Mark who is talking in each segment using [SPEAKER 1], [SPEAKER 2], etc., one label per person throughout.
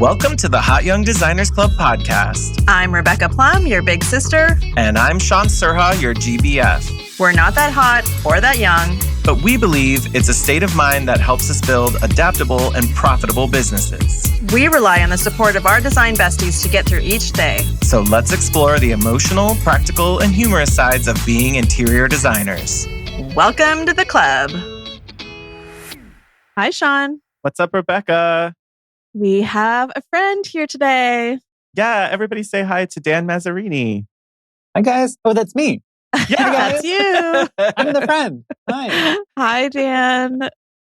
[SPEAKER 1] Welcome to the Hot Young Designers Club podcast.
[SPEAKER 2] I'm Rebecca Plum, your big sister.
[SPEAKER 1] And I'm Shaun, your GBF.
[SPEAKER 2] We're not that hot or that young,
[SPEAKER 1] but we believe it's a state of mind that helps us build adaptable and profitable businesses.
[SPEAKER 2] We rely on the support of our design besties to get through each day.
[SPEAKER 1] So let's explore the emotional, practical, and humorous sides of being interior designers.
[SPEAKER 2] Welcome to the club. Hi, Shaun.
[SPEAKER 1] What's up, Rebecca?
[SPEAKER 2] We have a friend here today.
[SPEAKER 1] Yeah, everybody say hi to Dan Mazzarini.
[SPEAKER 3] Hi, guys. Oh, that's me.
[SPEAKER 1] Yeah,
[SPEAKER 2] that's you.
[SPEAKER 3] I'm the friend. Hi.
[SPEAKER 2] Hi, Dan.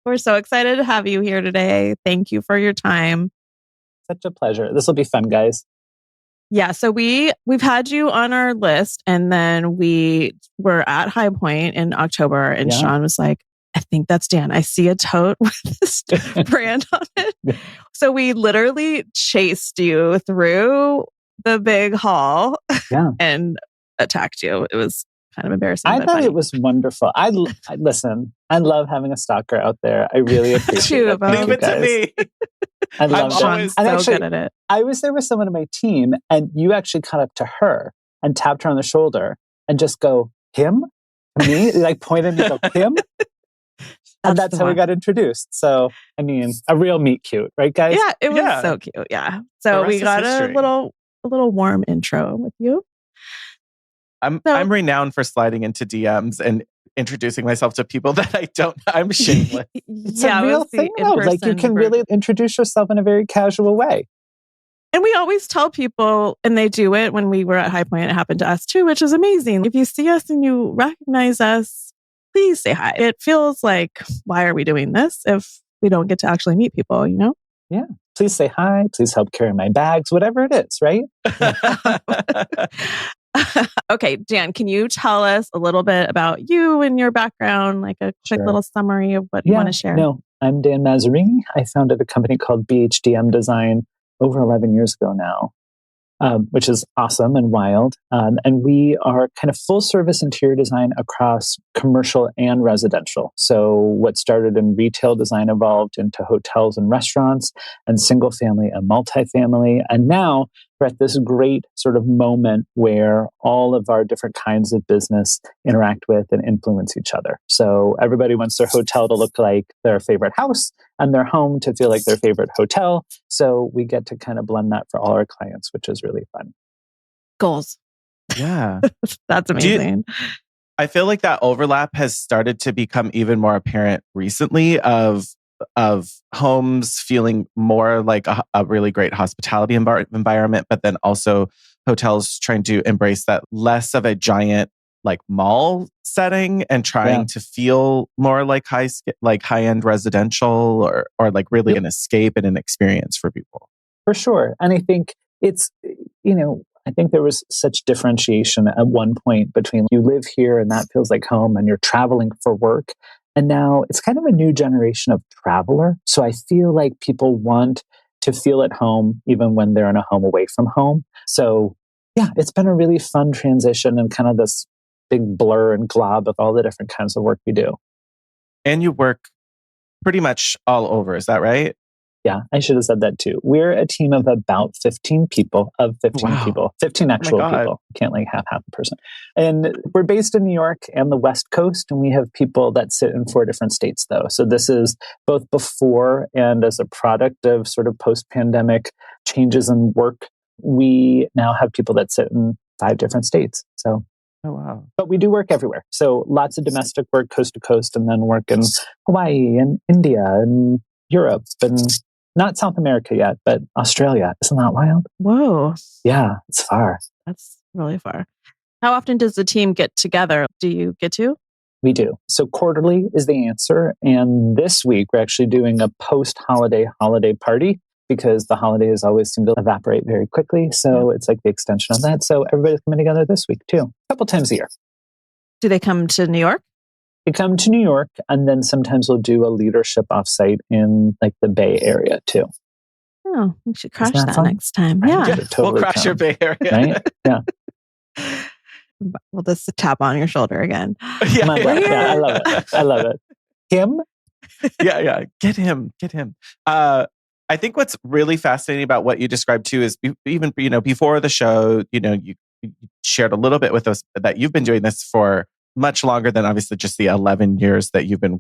[SPEAKER 2] We're so excited to have you here today. Thank you for your time.
[SPEAKER 3] Such a pleasure. This will be fun, guys.
[SPEAKER 2] Yeah, so we've had you on our list, and then we were at High Point in October, and Shaun was like, I think that's Dan. I see a tote with this brand on it. So we literally chased you through the big hall and attacked you. It was kind of embarrassing.
[SPEAKER 3] I thought it was wonderful. Listen, I love having a stalker out there. I really appreciate it.
[SPEAKER 1] Leave it to me.
[SPEAKER 3] I love it.
[SPEAKER 2] Shaun's so good at it.
[SPEAKER 3] I was there with someone on my team, and you actually cut up to her and tapped her on the shoulder and just go, him? To me? Like point and go, him? And that's how we got introduced. So, I mean, a real meet cute, right, guys?
[SPEAKER 2] Yeah, it was so cute. Yeah. So we got a little warm intro with you.
[SPEAKER 1] I'm renowned for sliding into DMs and introducing myself to people that I don't. I'm shameless.
[SPEAKER 3] It's a real thing, though. Like you can really introduce yourself in a very casual way.
[SPEAKER 2] And we always tell people, and they do it when we were at High Point. It happened to us too, which is amazing. If you see us and you recognize us, please say hi. It feels like, why are we doing this if we don't get to actually meet people, you know?
[SPEAKER 3] Yeah. Please say hi. Please help carry my bags, whatever it is, right?
[SPEAKER 2] Okay, Dan, can you tell us a little bit about you and your background, like a quick little summary of what you want to share?
[SPEAKER 3] No, I'm Dan Mazzarini. I founded a company called BHDM Design over 11 years ago now. Which is awesome and wild. And we are kind of full service interior design across commercial and residential. So what started in retail design evolved into hotels and restaurants and single family and multifamily. And now we're at this great sort of moment where all of our different kinds of business interact with and influence each other. So everybody wants their hotel to look like their favorite house and their home to feel like their favorite hotel. So we get to kind of blend that for all our clients, which is really fun.
[SPEAKER 2] Goals.
[SPEAKER 1] Yeah.
[SPEAKER 2] That's amazing.
[SPEAKER 1] I feel like that overlap has started to become even more apparent recently of homes feeling more like a really great hospitality environment, but then also hotels trying to embrace that less of a giant like mall setting and trying to feel more like high-end residential or like really an escape and an experience for people.
[SPEAKER 3] For sure. And I think it's, I think there was such differentiation at one point between you live here and that feels like home and you're traveling for work. And now it's kind of a new generation of traveler. So I feel like people want to feel at home even when they're in a home away from home. So yeah, it's been a really fun transition and kind of this big blur and glob of all the different kinds of work we do.
[SPEAKER 1] And you work pretty much all over, is that right?
[SPEAKER 3] Yeah, I should have said that too. We're a team of about 15 people, 15 actual people. Can't like half a person. And we're based in New York and the West Coast, and we have people that sit in 4 different states though. So this is both before and as a product of sort of post-pandemic changes in work. We now have people that sit in 5 different states. So,
[SPEAKER 1] oh wow!
[SPEAKER 3] But we do work everywhere. So lots of domestic work coast to coast, and then work in Hawaii and India and Europe and not South America yet, but Australia. Isn't that wild?
[SPEAKER 2] Whoa.
[SPEAKER 3] Yeah, it's far.
[SPEAKER 2] That's really far. How often does the team get together? Do you get to?
[SPEAKER 3] We do. So quarterly is the answer. And this week, we're actually doing a post-holiday party because the holidays always seem to evaporate very quickly. So it's like the extension of that. So everybody's coming together this week too, a couple times a year.
[SPEAKER 2] Do they come to New York?
[SPEAKER 3] They come to New York, and then sometimes we'll do a leadership offsite in like the Bay Area too.
[SPEAKER 2] Oh, we should crash that next time. Yeah,
[SPEAKER 1] we'll crash your Bay Area.
[SPEAKER 3] Right? Yeah.
[SPEAKER 2] We'll just tap on your shoulder again.
[SPEAKER 3] Yeah, I love it. I love it. Him?
[SPEAKER 1] Yeah. Get him. I think what's really fascinating about what you described too is even, before the show, you shared a little bit with us that you've been doing this for much longer than obviously just the 11 years that you've been,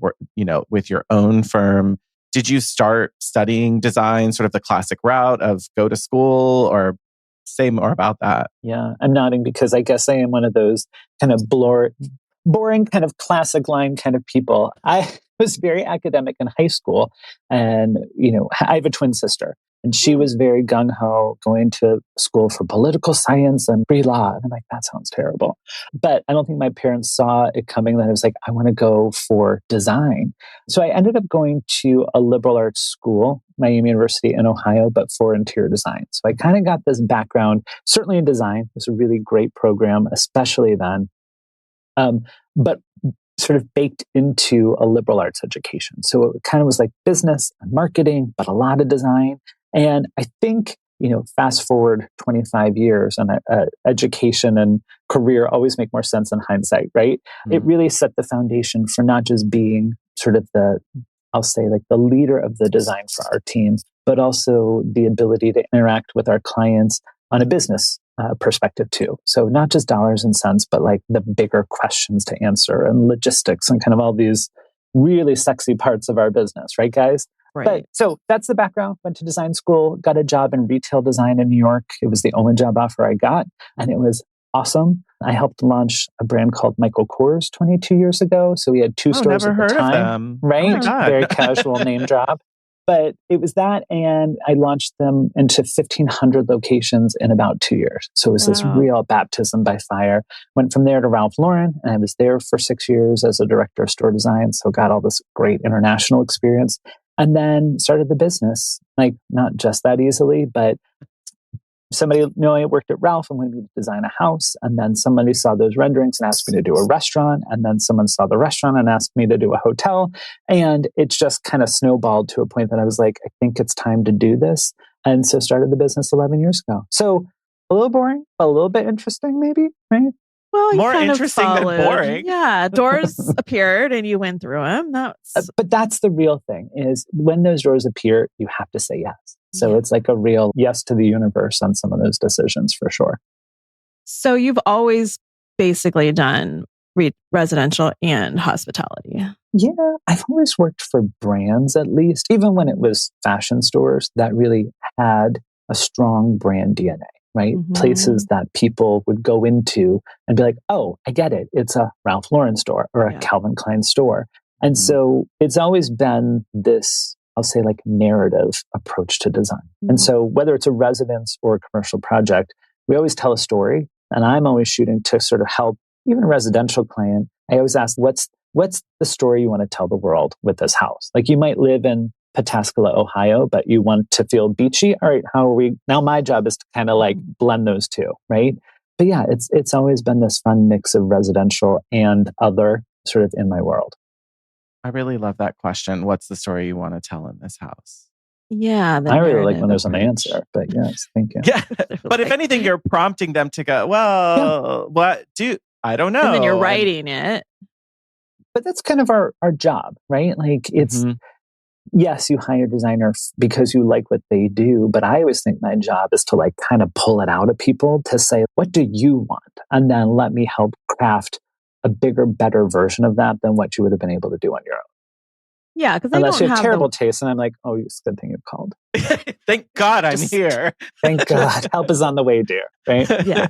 [SPEAKER 1] with your own firm. Did you start studying design, sort of the classic route of go to school, or say more about that?
[SPEAKER 3] Yeah, I'm nodding because I guess I am one of those kind of boring kind of classic line kind of people. I was very academic in high school, and I have a twin sister, and she was very gung ho going to school for political science and pre-law. And I'm like, that sounds terrible. But I don't think my parents saw it coming that I was like, I want to go for design. So I ended up going to a liberal arts school, Miami University in Ohio, but for interior design. So I kind of got this background, certainly in design. It was a really great program, especially then. But sort of baked into a liberal arts education. So it kind of was like business and marketing, but a lot of design. And I think, fast forward 25 years, and education and career always make more sense in hindsight, right? Mm-hmm. It really set the foundation for not just being sort of I'll say like the leader of the design for our team, but also the ability to interact with our clients on a business perspective too. So not just dollars and cents, but like the bigger questions to answer and logistics and kind of all these really sexy parts of our business, right, guys?
[SPEAKER 2] Right.
[SPEAKER 3] But so that's the background. Went to design school, got a job in retail design in New York. It was the only job offer I got, and it was awesome. I helped launch a brand called Michael Kors 22 years ago. So we had two stores at the time. Never heard of them. Right? Oh my God. Very casual name drop. But it was that, and I launched them into 1,500 locations in about 2 years. So it was this real baptism by fire. Went from there to Ralph Lauren, and I was there for 6 years as a director of store design. So got all this great international experience. And then started the business, like not just that easily, but somebody knew I worked at Ralph and wanted me to design a house. And then somebody saw those renderings and asked me to do a restaurant. And then someone saw the restaurant and asked me to do a hotel. And it just kind of snowballed to a point that I was like, I think it's time to do this. And so started the business 11 years ago. So a little boring, but a little bit interesting maybe, right?
[SPEAKER 2] Well,
[SPEAKER 1] more interesting than boring.
[SPEAKER 2] Yeah, doors appeared and you went through them.
[SPEAKER 3] But that's the real thing is when those doors appear, you have to say yes. So it's like a real yes to the universe on some of those decisions for sure.
[SPEAKER 2] So you've always basically done residential and hospitality.
[SPEAKER 3] Yeah, I've always worked for brands at least, even when it was fashion stores that really had a strong brand DNA. Right? Mm-hmm. Places that people would go into and be like, oh, I get it. It's a Ralph Lauren store or a Calvin Klein store. And so it's always been this, I'll say like narrative approach to design. Mm-hmm. And so whether it's a residence or a commercial project, we always tell a story. And I'm always shooting to sort of help even a residential client. I always ask, what's the story you want to tell the world with this house? Like you might live in Pataskala, Ohio, but you want to feel beachy. All right, how are we? Now my job is to kind of like blend those two, right? But yeah, it's always been this fun mix of residential and other sort of in my world.
[SPEAKER 1] I really love that question. What's the story you want to tell in this house?
[SPEAKER 2] Yeah.
[SPEAKER 3] I really like when there's an answer, but yes, thank you.
[SPEAKER 1] Yeah. But if anything, you're prompting them to go, well, what do, I don't know.
[SPEAKER 2] And then you're writing it.
[SPEAKER 3] But that's kind of our job, right? Like it's, yes, you hire a designer because you like what they do. But I always think my job is to like kind of pull it out of people to say, what do you want? And then let me help craft a bigger, better version of that than what you would have been able to do on your own.
[SPEAKER 2] Yeah, because
[SPEAKER 3] unless you have terrible taste, and I'm like, oh, it's a good thing you've called.
[SPEAKER 1] Thank God I'm here.
[SPEAKER 3] Thank God, help is on the way, dear. Right?
[SPEAKER 2] Yeah,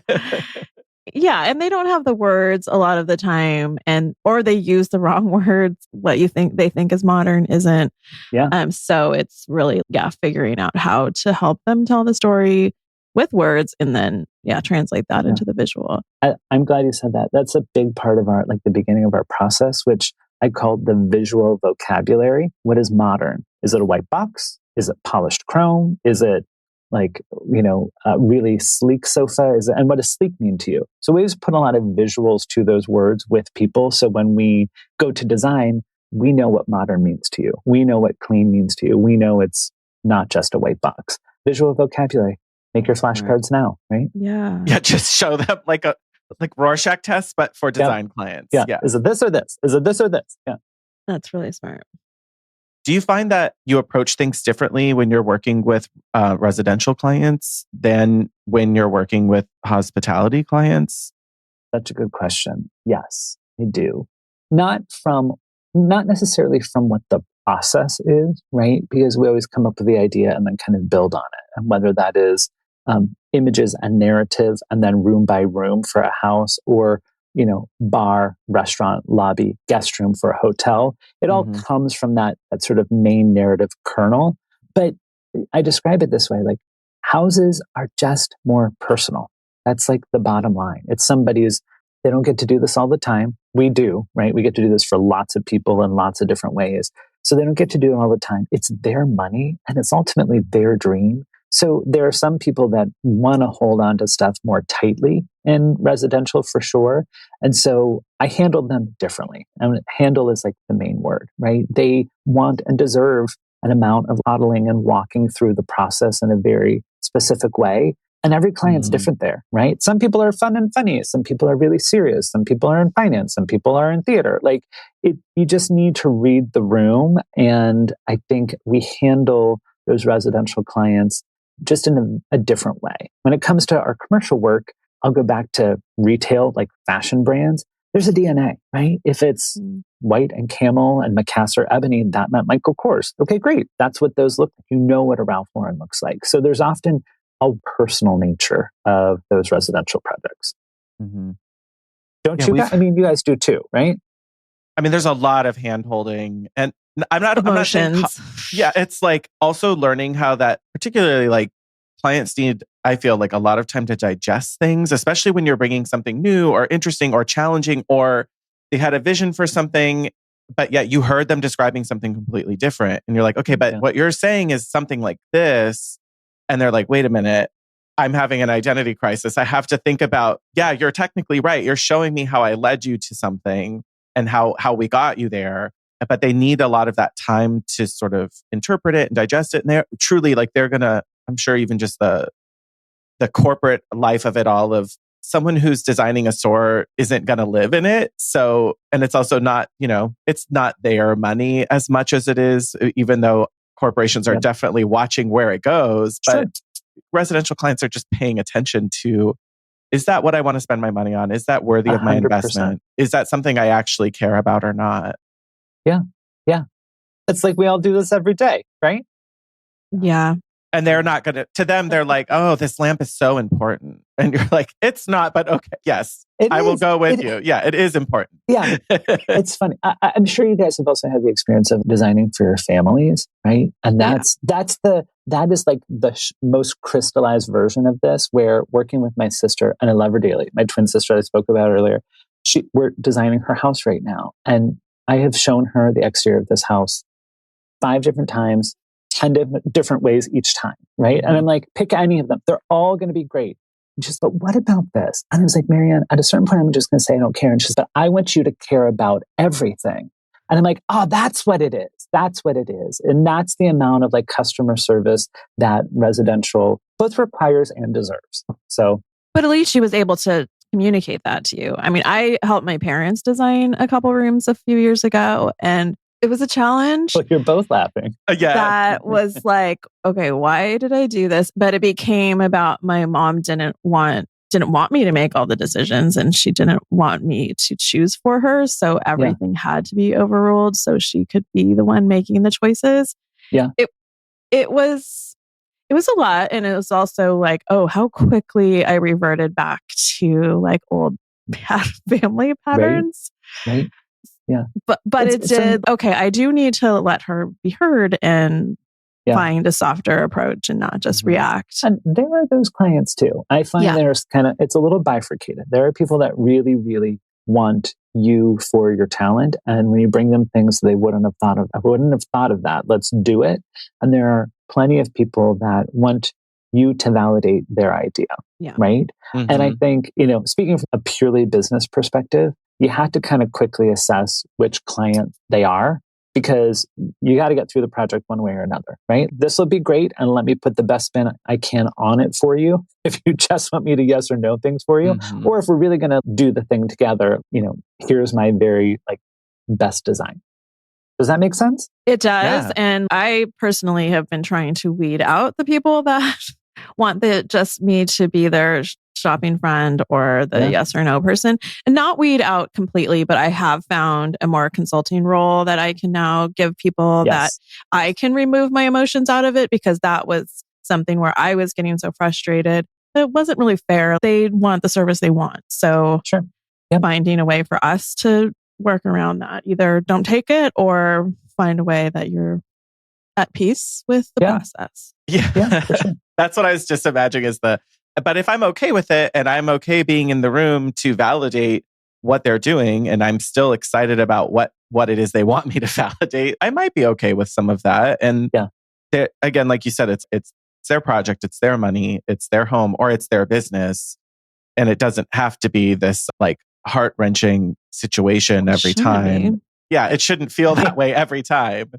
[SPEAKER 2] yeah, and they don't have the words a lot of the time, or they use the wrong words. What they think is modern isn't.
[SPEAKER 3] Yeah.
[SPEAKER 2] So it's really figuring out how to help them tell the story with words, and then translate that into the visual.
[SPEAKER 3] I'm glad you said that. That's a big part of our the beginning of our process, which I called the visual vocabulary. What is modern? Is it a white box? Is it polished chrome? Is it a really sleek sofa? And what does sleek mean to you? So we just put a lot of visuals to those words with people. So when we go to design, we know what modern means to you. We know what clean means to you. We know it's not just a white box. Visual vocabulary. Make your flashcards now, right?
[SPEAKER 2] Yeah.
[SPEAKER 1] Yeah, just show them like Rorschach tests, but for design clients.
[SPEAKER 3] Yeah. Is it this or this? Is it this or this? Yeah.
[SPEAKER 2] That's really smart.
[SPEAKER 1] Do you find that you approach things differently when you're working with residential clients than when you're working with hospitality clients?
[SPEAKER 3] That's a good question. Yes, I do. Not necessarily from what the process is, right? Because we always come up with the idea and then kind of build on it. And whether that is images and narrative and then room by room for a house, or bar, restaurant, lobby, guest room for a hotel. It all comes from that sort of main narrative kernel. But I describe it this way, like houses are just more personal. That's like the bottom line. It's they don't get to do this all the time. We do, right? We get to do this for lots of people in lots of different ways. So they don't get to do it all the time. It's their money and it's ultimately their dream. So there are some people that want to hold on to stuff more tightly in residential for sure. And so I handled them differently. And handle is like the main word, right? They want and deserve an amount of modeling and walking through the process in a very specific way. And every client's different there, right? Some people are fun and funny. Some people are really serious. Some people are in finance. Some people are in theater. You just need to read the room. And I think we handle those residential clients just in a different way. When it comes to our commercial work, I'll go back to retail, like fashion brands. There's a DNA, right? If it's white and camel and Macassar ebony, that meant Michael Kors. Okay, great. That's what those look like. You know what a Ralph Lauren looks like. So there's often a personal nature of those residential projects. Don't you guys? I mean, you guys do too, right?
[SPEAKER 1] I mean, there's a lot of hand-holding, and I'm not saying, it's like also learning how that, particularly like clients need, I feel like, a lot of time to digest things, especially when you're bringing something new or interesting or challenging, or they had a vision for something, but yet you heard them describing something completely different. And you're like, okay, but what you're saying is something like this. And they're like, wait a minute, I'm having an identity crisis. I have to think about, you're technically right. You're showing me how I led you to something and how we got you there. But they need a lot of that time to sort of interpret it and digest it. And they're truly like, they're going to, I'm sure even just the corporate life of it all, of someone who's designing a store isn't going to live in it. So, and it's also not, it's not their money as much as it is, even though corporations are definitely watching where it goes. But residential clients are just paying attention to, is that what I want to spend my money on? Is that worthy of my 100%. Investment? Is that something I actually care about or not?
[SPEAKER 3] Yeah. It's like we all do this every day, right?
[SPEAKER 2] Yeah.
[SPEAKER 1] And they're not going to them, they're like, oh, this lamp is so important. And you're like, it's not, but okay, yes, I will go with you. Yeah, it is important.
[SPEAKER 3] Yeah, it's funny. I'm sure you guys have also had the experience of designing for your families, right? And that is like the most crystallized version of this, where working with my sister, and I love her dearly, my twin sister I spoke about earlier, we're designing her house right now. And I have shown her the exterior of this house 5 different times, 10 different ways each time, right? And I'm like, pick any of them. They're all going to be great. But what about this? And I was like, Marianne, at a certain point, I'm just going to say I don't care. And she's like, I want you to care about everything. And I'm like, oh, that's what it is. That's what it is. And that's the amount of like customer service that residential both requires and deserves. So,
[SPEAKER 2] but at least she was able to communicate that to you. I mean, I helped my parents design a couple rooms a few years ago, and it was a challenge.
[SPEAKER 3] But you're both laughing.
[SPEAKER 2] That was like, okay, why did I do this? But it became about my mom didn't want me to make all the decisions, and she didn't want me to choose for her. So everything had to be overruled so she could be the one making the choices.
[SPEAKER 3] Yeah.
[SPEAKER 2] It was a lot. And it was also like, oh, how quickly I reverted back to like old family patterns.
[SPEAKER 3] Right. Yeah.
[SPEAKER 2] But it did. Okay, I do need to let her be heard and find a softer approach and not just react.
[SPEAKER 3] And there are those clients too. I find there's it's a little bifurcated. There are people that really, really want you for your talent. And when you bring them things they wouldn't have thought of that. Let's do it. And there are plenty of people that want you to validate their idea.
[SPEAKER 2] Yeah.
[SPEAKER 3] Right. And I think, speaking from a purely business perspective, you have to kind of quickly assess which client they are, because you got to get through the project one way or another, right? This will be great, and let me put the best spin I can on it for you. If you just want me to yes or no things for you, or if we're really going to do the thing together, here's my very best design. Does that make sense?
[SPEAKER 2] It does.
[SPEAKER 1] Yeah.
[SPEAKER 2] And I personally have been trying to weed out the people that want just me to be their shopping friend or the yes or no person, and not weed out completely. But I have found a more consulting role that I can now give people that I can remove my emotions out of it, because that was something where I was getting so frustrated. It wasn't really fair. They want the service they want. So finding a way for us to work around that. Either don't take it or find a way that you're at peace with the process.
[SPEAKER 1] Yeah.
[SPEAKER 3] For sure.
[SPEAKER 1] That's what I was just imagining but if I'm okay with it and I'm okay being in the room to validate what they're doing, and I'm still excited about what it is they want me to validate, I might be okay with some of that. And again, like you said, it's their project, it's their money, it's their home, or it's their business. And it doesn't have to be this like heart-wrenching situation every time. Yeah, it shouldn't feel that way every time.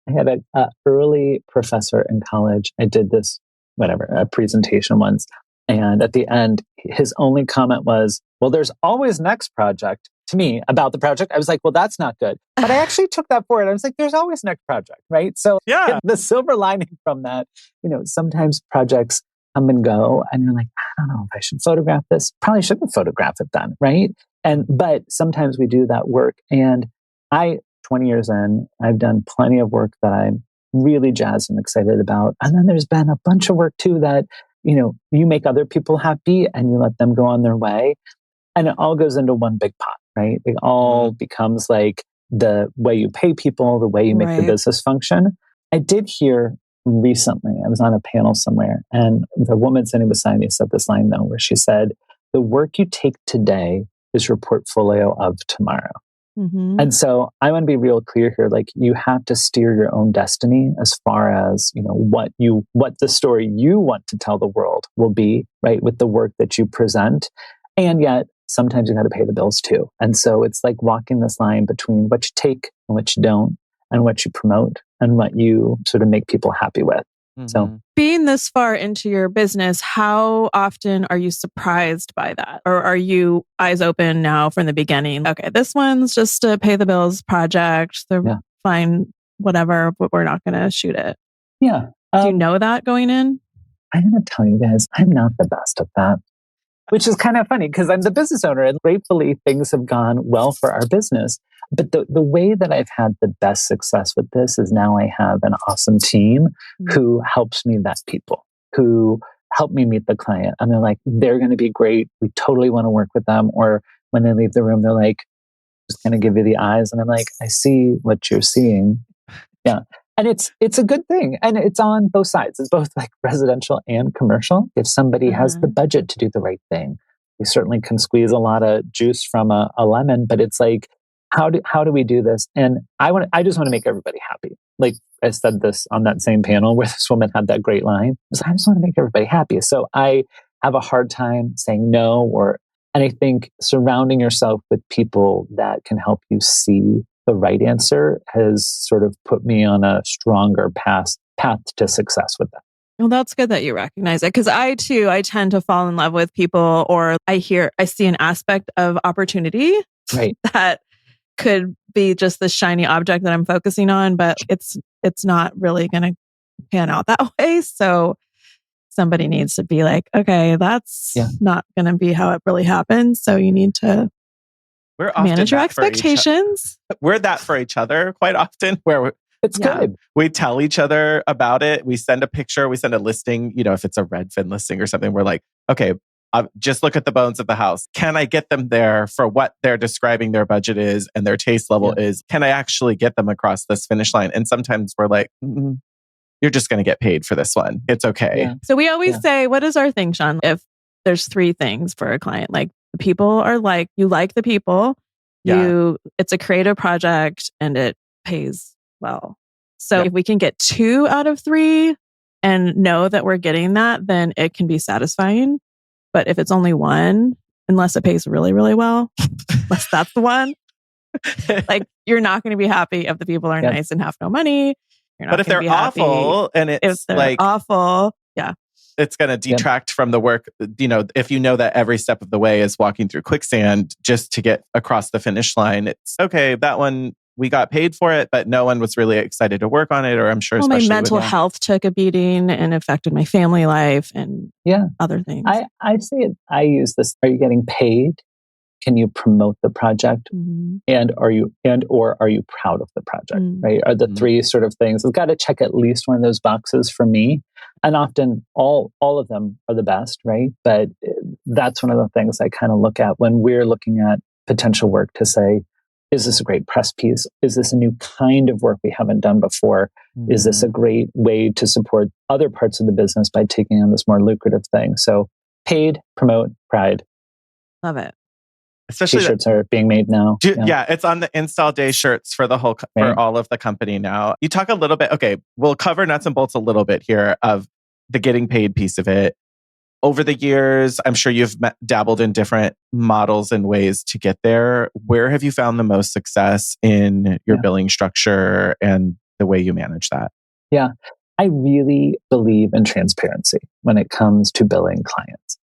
[SPEAKER 3] I had an early professor in college. I did this, a presentation once. And at the end, his only comment was, well, there's always next project to me about the project. I was like, well, that's not good. But I actually took that forward. I was like, there's always next project, right? So the silver lining from that, sometimes projects come and go and you're like, I don't know if I should photograph this. Probably shouldn't photograph it then, right? But sometimes we do that work. And 20 years in, I've done plenty of work that I'm really jazzed and excited about. And then there's been a bunch of work too that, you make other people happy and you let them go on their way. And it all goes into one big pot, right? It all becomes like the way you pay people, the way you make the business function. I did hear recently, I was on a panel somewhere, and the woman sitting beside me said this line though, where she said, the work you take today is your portfolio of tomorrow. Mm-hmm. And so I want to be real clear here. Like, you have to steer your own destiny as far as, what the story you want to tell the world will be, right? With the work that you present. And yet sometimes you got to pay the bills too. And so it's like walking this line between what you take and what you don't, and what you promote and what you sort of make people happy with. Mm-hmm. So
[SPEAKER 2] being this far into your business, how often are you surprised by that? Or are you eyes open now from the beginning? Okay, this one's just a pay the bills project. They're fine, whatever, but we're not going to shoot it.
[SPEAKER 3] Yeah.
[SPEAKER 2] Do you know that going in?
[SPEAKER 3] I'm going to tell you guys, I'm not the best at that, which is kind of funny because I'm the business owner and gratefully things have gone well for our business. But the way that I've had the best success with this is now I have an awesome team who helps me vet people, who help me meet the client. And they're like, they're going to be great. We totally want to work with them. Or when they leave the room, they're like, just going to give you the eyes. And I'm like, I see what you're seeing. Yeah. And it's a good thing. And it's on both sides. It's both like residential and commercial. If somebody has the budget to do the right thing, we certainly can squeeze a lot of juice from a lemon, but it's like, how do we do this? And I just want to make everybody happy. Like I said this on that same panel where this woman had that great line. I just want to make everybody happy. So I have a hard time saying no, and I think surrounding yourself with people that can help you see the right answer has sort of put me on a stronger path to success with that.
[SPEAKER 2] Well, that's good that you recognize it, because I tend to fall in love with people, or I see an aspect of opportunity that could be just the shiny object that I'm focusing on, but it's not really going to pan out that way. So somebody needs to be like, okay, that's not going to be how it really happens. So you need to manage your expectations.
[SPEAKER 1] We're that for each other quite often, where
[SPEAKER 3] it's good.
[SPEAKER 1] We tell each other about it. We send a picture, we send a listing, if it's a Redfin listing or something, we're like, okay, just look at the bones of the house. Can I get them there for what they're describing their budget is and their taste level is? Can I actually get them across this finish line? And sometimes we're like, you're just going to get paid for this one. It's okay.
[SPEAKER 2] Yeah. So we always say, what is our thing, Shaun? If there's 3 things for a client, like the people are like, you like the people, it's a creative project and it pays well. So if we can get 2 out of 3 and know that we're getting that, then it can be satisfying. But if it's only 1, unless it pays really, really well, unless that's the one, like you're not going to be happy if the people are nice and have no money. You're not
[SPEAKER 1] but if they're awful and it's like
[SPEAKER 2] awful,
[SPEAKER 1] it's going to detract from the work. If you know that every step of the way is walking through quicksand just to get across the finish line, it's okay. That one we got paid for it, but no one was really excited to work on it. Or I'm sure,
[SPEAKER 2] well, my
[SPEAKER 1] especially
[SPEAKER 2] mental health took a beating and affected my family life and other things.
[SPEAKER 3] I say it, I use this. Are you getting paid? Can you promote the project? And are you proud of the project? Right? Are the three sort of things. I've got to check at least one of those boxes for me. And often all of them are the best, right? But that's one of the things I kind of look at when we're looking at potential work to say, is this a great press piece? Is this a new kind of work we haven't done before? Is this a great way to support other parts of the business by taking on this more lucrative thing? So paid, promote, pride.
[SPEAKER 2] Love it.
[SPEAKER 1] Especially
[SPEAKER 3] T-shirts are being made now.
[SPEAKER 1] Yeah, it's on the install day shirts for the whole for all of the company now. You talk a little bit. Okay, we'll cover nuts and bolts a little bit here of the getting paid piece of it. Over the years, I'm sure you've dabbled in different models and ways to get there. Where have you found the most success in your billing structure and the way you manage that?
[SPEAKER 3] Yeah, I really believe in transparency when it comes to billing clients,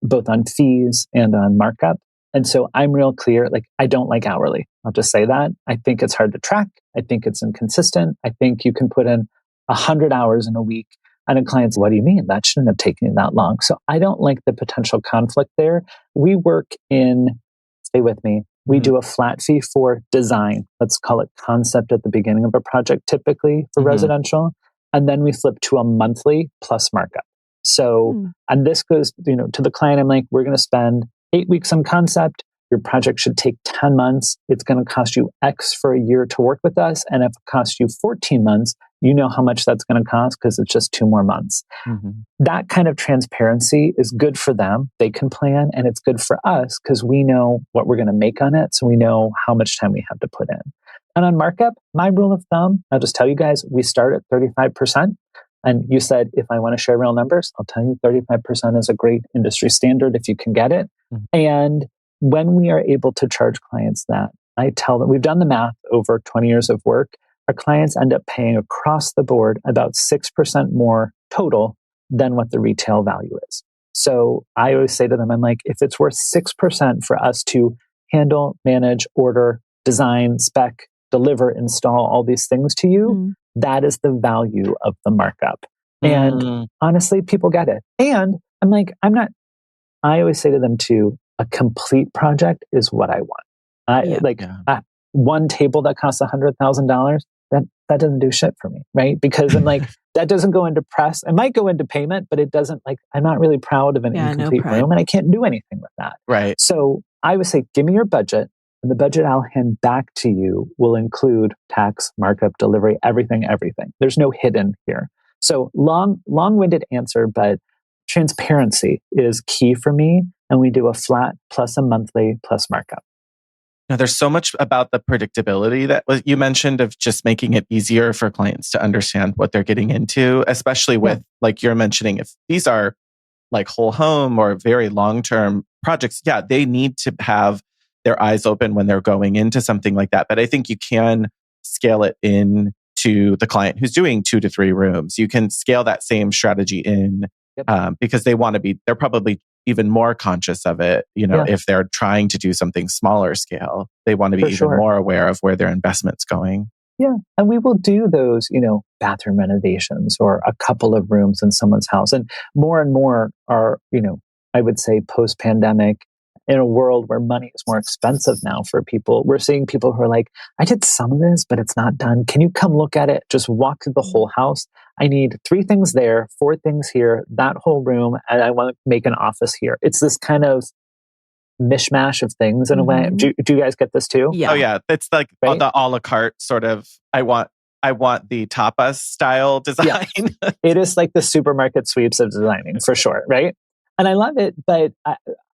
[SPEAKER 3] both on fees and on markup. And so I'm real clear, like I don't like hourly. I'll just say that. I think it's hard to track. I think it's inconsistent. I think you can put in 100 hours in a week and a client's, what do you mean? That shouldn't have taken you that long. So I don't like the potential conflict there. We work in, stay with me, we do a flat fee for design. Let's call it concept at the beginning of a project, typically for residential. And then we flip to a monthly plus markup. So, and this goes, to the client, I'm like, we're going to spend 8 weeks on concept. Your project should take 10 months. It's going to cost you X for a year to work with us. And if it costs you 14 months, you know how much that's going to cost because it's just 2 more months. That kind of transparency is good for them. They can plan, and it's good for us because we know what we're going to make on it. So we know how much time we have to put in. And on markup, my rule of thumb, I'll just tell you guys, we start at 35%. And you said, if I want to share real numbers, I'll tell you 35% is a great industry standard if you can get it. And when we are able to charge clients that, I tell them, we've done the math over 20 years of work. Our clients end up paying across the board about 6% more total than what the retail value is. So I always say to them, I'm like, if it's worth 6% for us to handle, manage, order, design, spec, deliver, install all these things to you, that is the value of the markup. And honestly, people get it. And I'm like, I always say to them too, a complete project is what I want. One table that costs $100,000, that doesn't do shit for me, right? Because I'm like, that doesn't go into press. It might go into payment, but it doesn't, like, I'm not really proud of an incomplete room, and I can't do anything with that.
[SPEAKER 1] Right.
[SPEAKER 3] So I would say, give me your budget, and the budget I'll hand back to you will include tax, markup, delivery, everything. There's no hidden here. So long-winded answer, but transparency is key for me. And we do a flat plus a monthly plus markup.
[SPEAKER 1] Now, there's so much about the predictability that you mentioned of just making it easier for clients to understand what they're getting into, especially with, like you're mentioning, if these are like whole home or very long-term projects, they need to have their eyes open when they're going into something like that. But I think you can scale it in to the client who's doing 2 to 3 rooms. You can scale that same strategy in because they're probably even more conscious of it. If they're trying to do something smaller scale, they want to be even more aware of where their investment's going.
[SPEAKER 3] Yeah. And we will do those, bathroom renovations or a couple of rooms in someone's house. And more are, I would say post-pandemic, in a world where money is more expensive now for people, we're seeing people who are like, I did some of this, but it's not done. Can you come look at it? Just walk through the whole house. I need 3 things there, 4 things here, that whole room, and I want to make an office here. It's this kind of mishmash of things in a way. Do you guys get this too?
[SPEAKER 1] Yeah. Oh yeah. It's like the a la carte sort of, I want the tapas style design.
[SPEAKER 3] Yeah. It is like the supermarket sweeps of designing for sure. Right. And I love it, but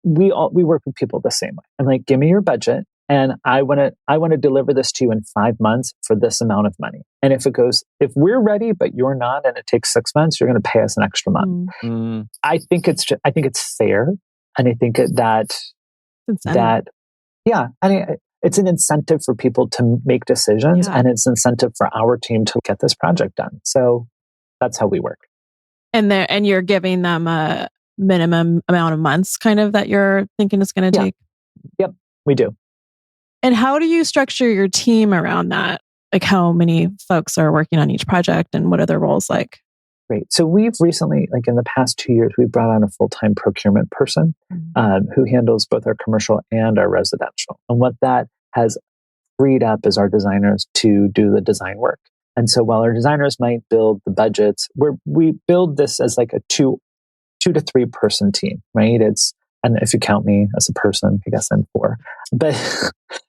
[SPEAKER 3] we work with people the same way. I'm like, give me your budget, and I want to deliver this to you in 5 months for this amount of money. And if we're ready, but you're not, and it takes 6 months, you're going to pay us an extra month. I think it's fair, and I think it's an incentive for people to make decisions, and it's incentive for our team to get this project done. So that's how we work.
[SPEAKER 2] And you're giving them a minimum amount of months kind of that you're thinking it's going to take?
[SPEAKER 3] Yep, we do.
[SPEAKER 2] And how do you structure your team around that? Like how many folks are working on each project and what are their roles like?
[SPEAKER 3] Great. So we've recently, like in the past 2 years, we've brought on a full-time procurement person who handles both our commercial and our residential. And what that has freed up is our designers to do the design work. And so while our designers might build the budgets, we build this as like a two to three person team, right? And if you count me as a person, I guess I'm four.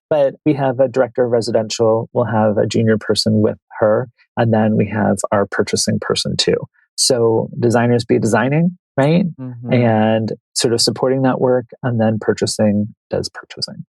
[SPEAKER 3] But we have a director of residential, we'll have a junior person with her, and then we have our purchasing person too. So designers be designing, right? Mm-hmm. And sort of supporting that work, and then purchasing does purchasing.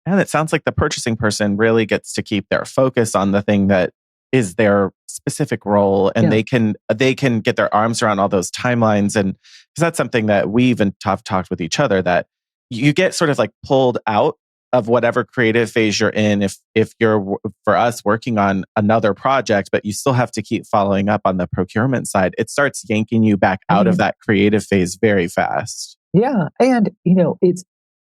[SPEAKER 1] And it sounds like the purchasing person really gets to keep their focus on the thing that is their specific role, and they can get their arms around all those timelines. And because that's something that we even talked with each other, that you get sort of like pulled out of whatever creative phase you're in if you're, for us, working on another project, but you still have to keep following up on the procurement side. It starts yanking you back out of that creative phase very fast.
[SPEAKER 3] Yeah. And, it's,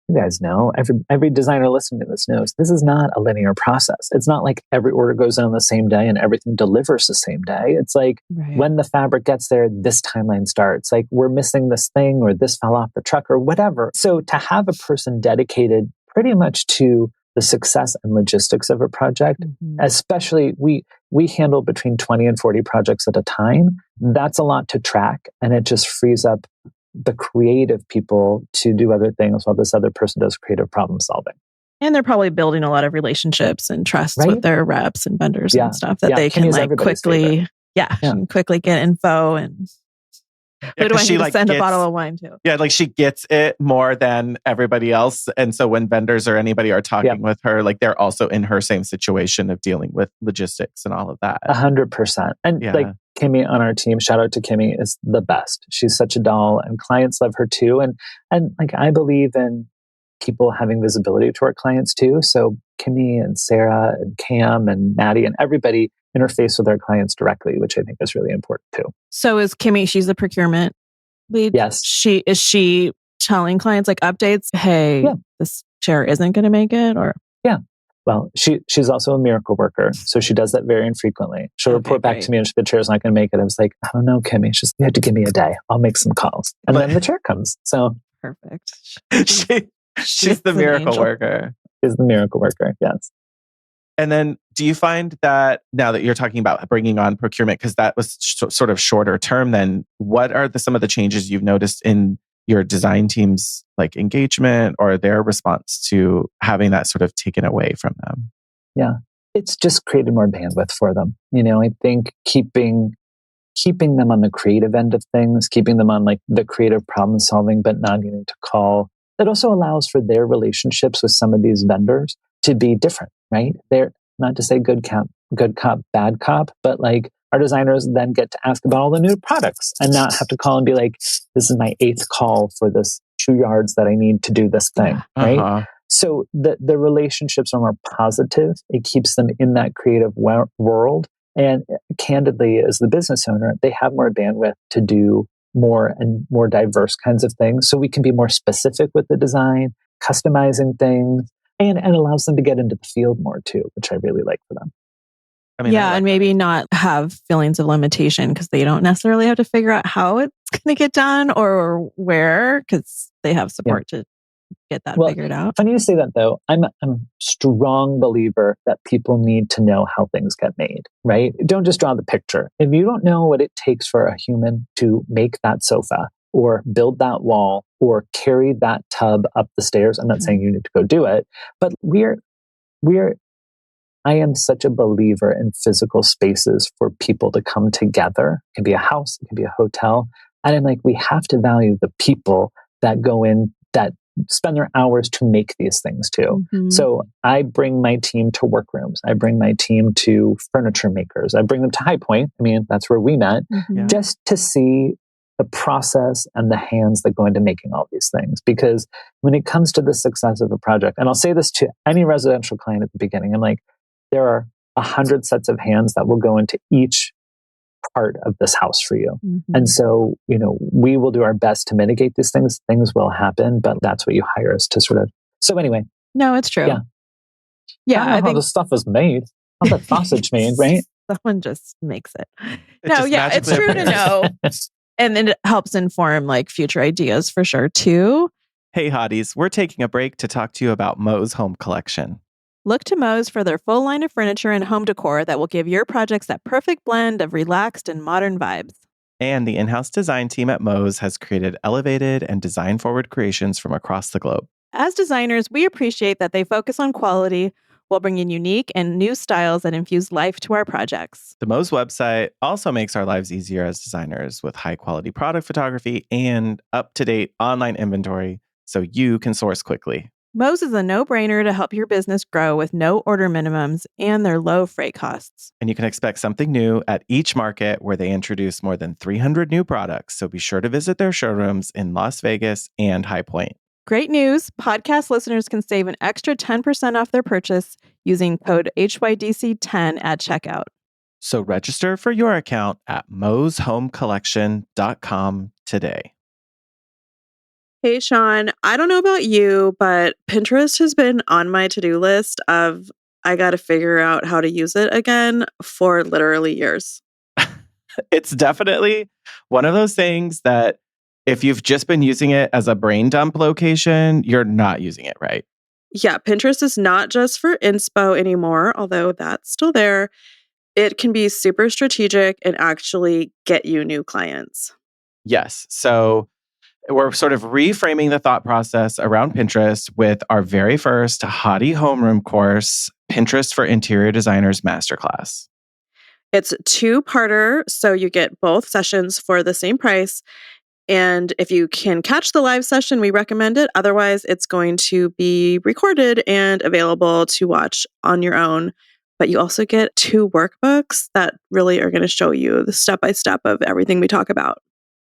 [SPEAKER 3] you guys know, every designer listening to this knows this is not a linear process. It's not like every order goes in on the same day and everything delivers the same day. It's like when the fabric gets there, this timeline starts. Like we're missing this thing or this fell off the truck or whatever. So to have a person dedicated pretty much to the success and logistics of a project, especially we handle between 20 and 40 projects at a time. That's a lot to track, and it just frees up the creative people to do other things while this other person does creative problem solving.
[SPEAKER 2] And they're probably building a lot of relationships and trusts with their reps and vendors and stuff that they can like quickly get info and who do I need to send a bottle of wine to?
[SPEAKER 1] Yeah, like she gets it more than everybody else. And so when vendors or anybody are talking with her, like they're also in her same situation of dealing with logistics and all of that.
[SPEAKER 3] 100%. And like Kimmy on our team, shout out to Kimmy, is the best. She's such a doll and clients love her too. And like I believe in people having visibility to our clients too. So Kimmy and Sarah and Cam and Maddie and everybody interface with our clients directly, which I think is really important too.
[SPEAKER 2] So is Kimmy, she's the procurement lead?
[SPEAKER 3] Yes.
[SPEAKER 2] Is she telling clients like updates? Hey, this chair isn't going to make it, or?
[SPEAKER 3] Yeah. Well, she's also a miracle worker. So she does that very infrequently. She'll report back to me and the chair's not going to make it. I was like, I don't know, Kimmy. She's you have to give me a day. I'll make some calls. And then the chair comes. So
[SPEAKER 2] perfect.
[SPEAKER 1] She's the miracle worker.
[SPEAKER 3] She's the miracle worker. Yes.
[SPEAKER 1] And then do you find that now that you're talking about bringing on procurement, because that was sort of shorter term, then what are some of the changes you've noticed in your design team's like engagement or their response to having that sort of taken away from them?
[SPEAKER 3] Yeah, it's just created more bandwidth for them. I think keeping them on the creative end of things, keeping them on like the creative problem solving, but not needing to call. It also allows for their relationships with some of these vendors to be different, right? They're not to say good cop, bad cop, but like our designers then get to ask about all the new products and not have to call and be like, this is my 8th call for this 2 yards that I need to do this thing, right? So the relationships are more positive. It keeps them in that creative world. And candidly, as the business owner, they have more bandwidth to do more and more diverse kinds of things. So we can be more specific with the design, customizing things, and allows them to get into the field more too, which I really like for them.
[SPEAKER 2] I mean, and maybe not have feelings of limitation because they don't necessarily have to figure out how it's going to get done or where, because they have support to get that figured out.
[SPEAKER 3] Funny you say that though. I'm a strong believer that people need to know how things get made, right? Don't just draw the picture. If you don't know what it takes for a human to make that sofa or build that wall or carry that tub up the stairs, I'm not saying you need to go do it, but I am such a believer in physical spaces for people to come together. It can be a house, it can be a hotel. And I'm like, we have to value the people that go in, that spend their hours to make these things too. So I bring my team to workrooms. I bring my team to furniture makers. I bring them to High Point. I mean, that's where we met, just to see the process and the hands that go into making all these things. Because when it comes to the success of a project, and I'll say this to any residential client at the beginning, I'm like, there are 100 sets of hands that will go into each part of this house for you. And so, we will do our best to mitigate these things. Things will happen, but that's what you hire us to sort of. So anyway.
[SPEAKER 2] No, it's true.
[SPEAKER 3] Yeah.
[SPEAKER 2] Yeah,
[SPEAKER 3] I don't know how the stuff is made. How the sausage made, right?
[SPEAKER 2] Someone just makes it.
[SPEAKER 1] It's
[SPEAKER 2] true to know. And then it helps inform like future ideas for sure too.
[SPEAKER 1] Hey hotties, we're taking a break to talk to you about Mo's Home Collection.
[SPEAKER 2] Look to Mo's for their full line of furniture and home decor that will give your projects that perfect blend of relaxed and modern vibes.
[SPEAKER 1] And the in-house design team at Mo's has created elevated and design-forward creations from across the globe.
[SPEAKER 2] As designers, we appreciate that they focus on quality while bringing unique and new styles that infuse life to our projects.
[SPEAKER 1] The Mo's website also makes our lives easier as designers with high-quality product photography and up-to-date online inventory so you can source quickly.
[SPEAKER 2] Mo's is a no-brainer to help your business grow with no order minimums and their low freight costs.
[SPEAKER 1] And you can expect something new at each market where they introduce more than 300 new products, so be sure to visit their showrooms in Las Vegas and High Point.
[SPEAKER 2] Great news! Podcast listeners can save an extra 10% off their purchase using code HYDC10 at checkout.
[SPEAKER 1] So register for your account at moshomecollection.com today.
[SPEAKER 2] Hey, Shaun, I don't know about you, but Pinterest has been on my to-do list of I got to figure out how to use it again for literally years.
[SPEAKER 1] It's definitely one of those things that if you've just been using it as a brain dump location, you're not using it right.
[SPEAKER 2] Yeah, Pinterest is not just for inspo anymore, although that's still there. It can be super strategic and actually get you new clients.
[SPEAKER 1] Yes. So we're sort of reframing the thought process around Pinterest with our very first Hottie Homeroom course, Pinterest for Interior Designers Masterclass.
[SPEAKER 2] It's a two-parter, so you get both sessions for the same price. And if you can catch the live session, we recommend it. Otherwise, it's going to be recorded and available to watch on your own. But you also get 2 workbooks that really are going to show you the step-by-step of everything we talk about.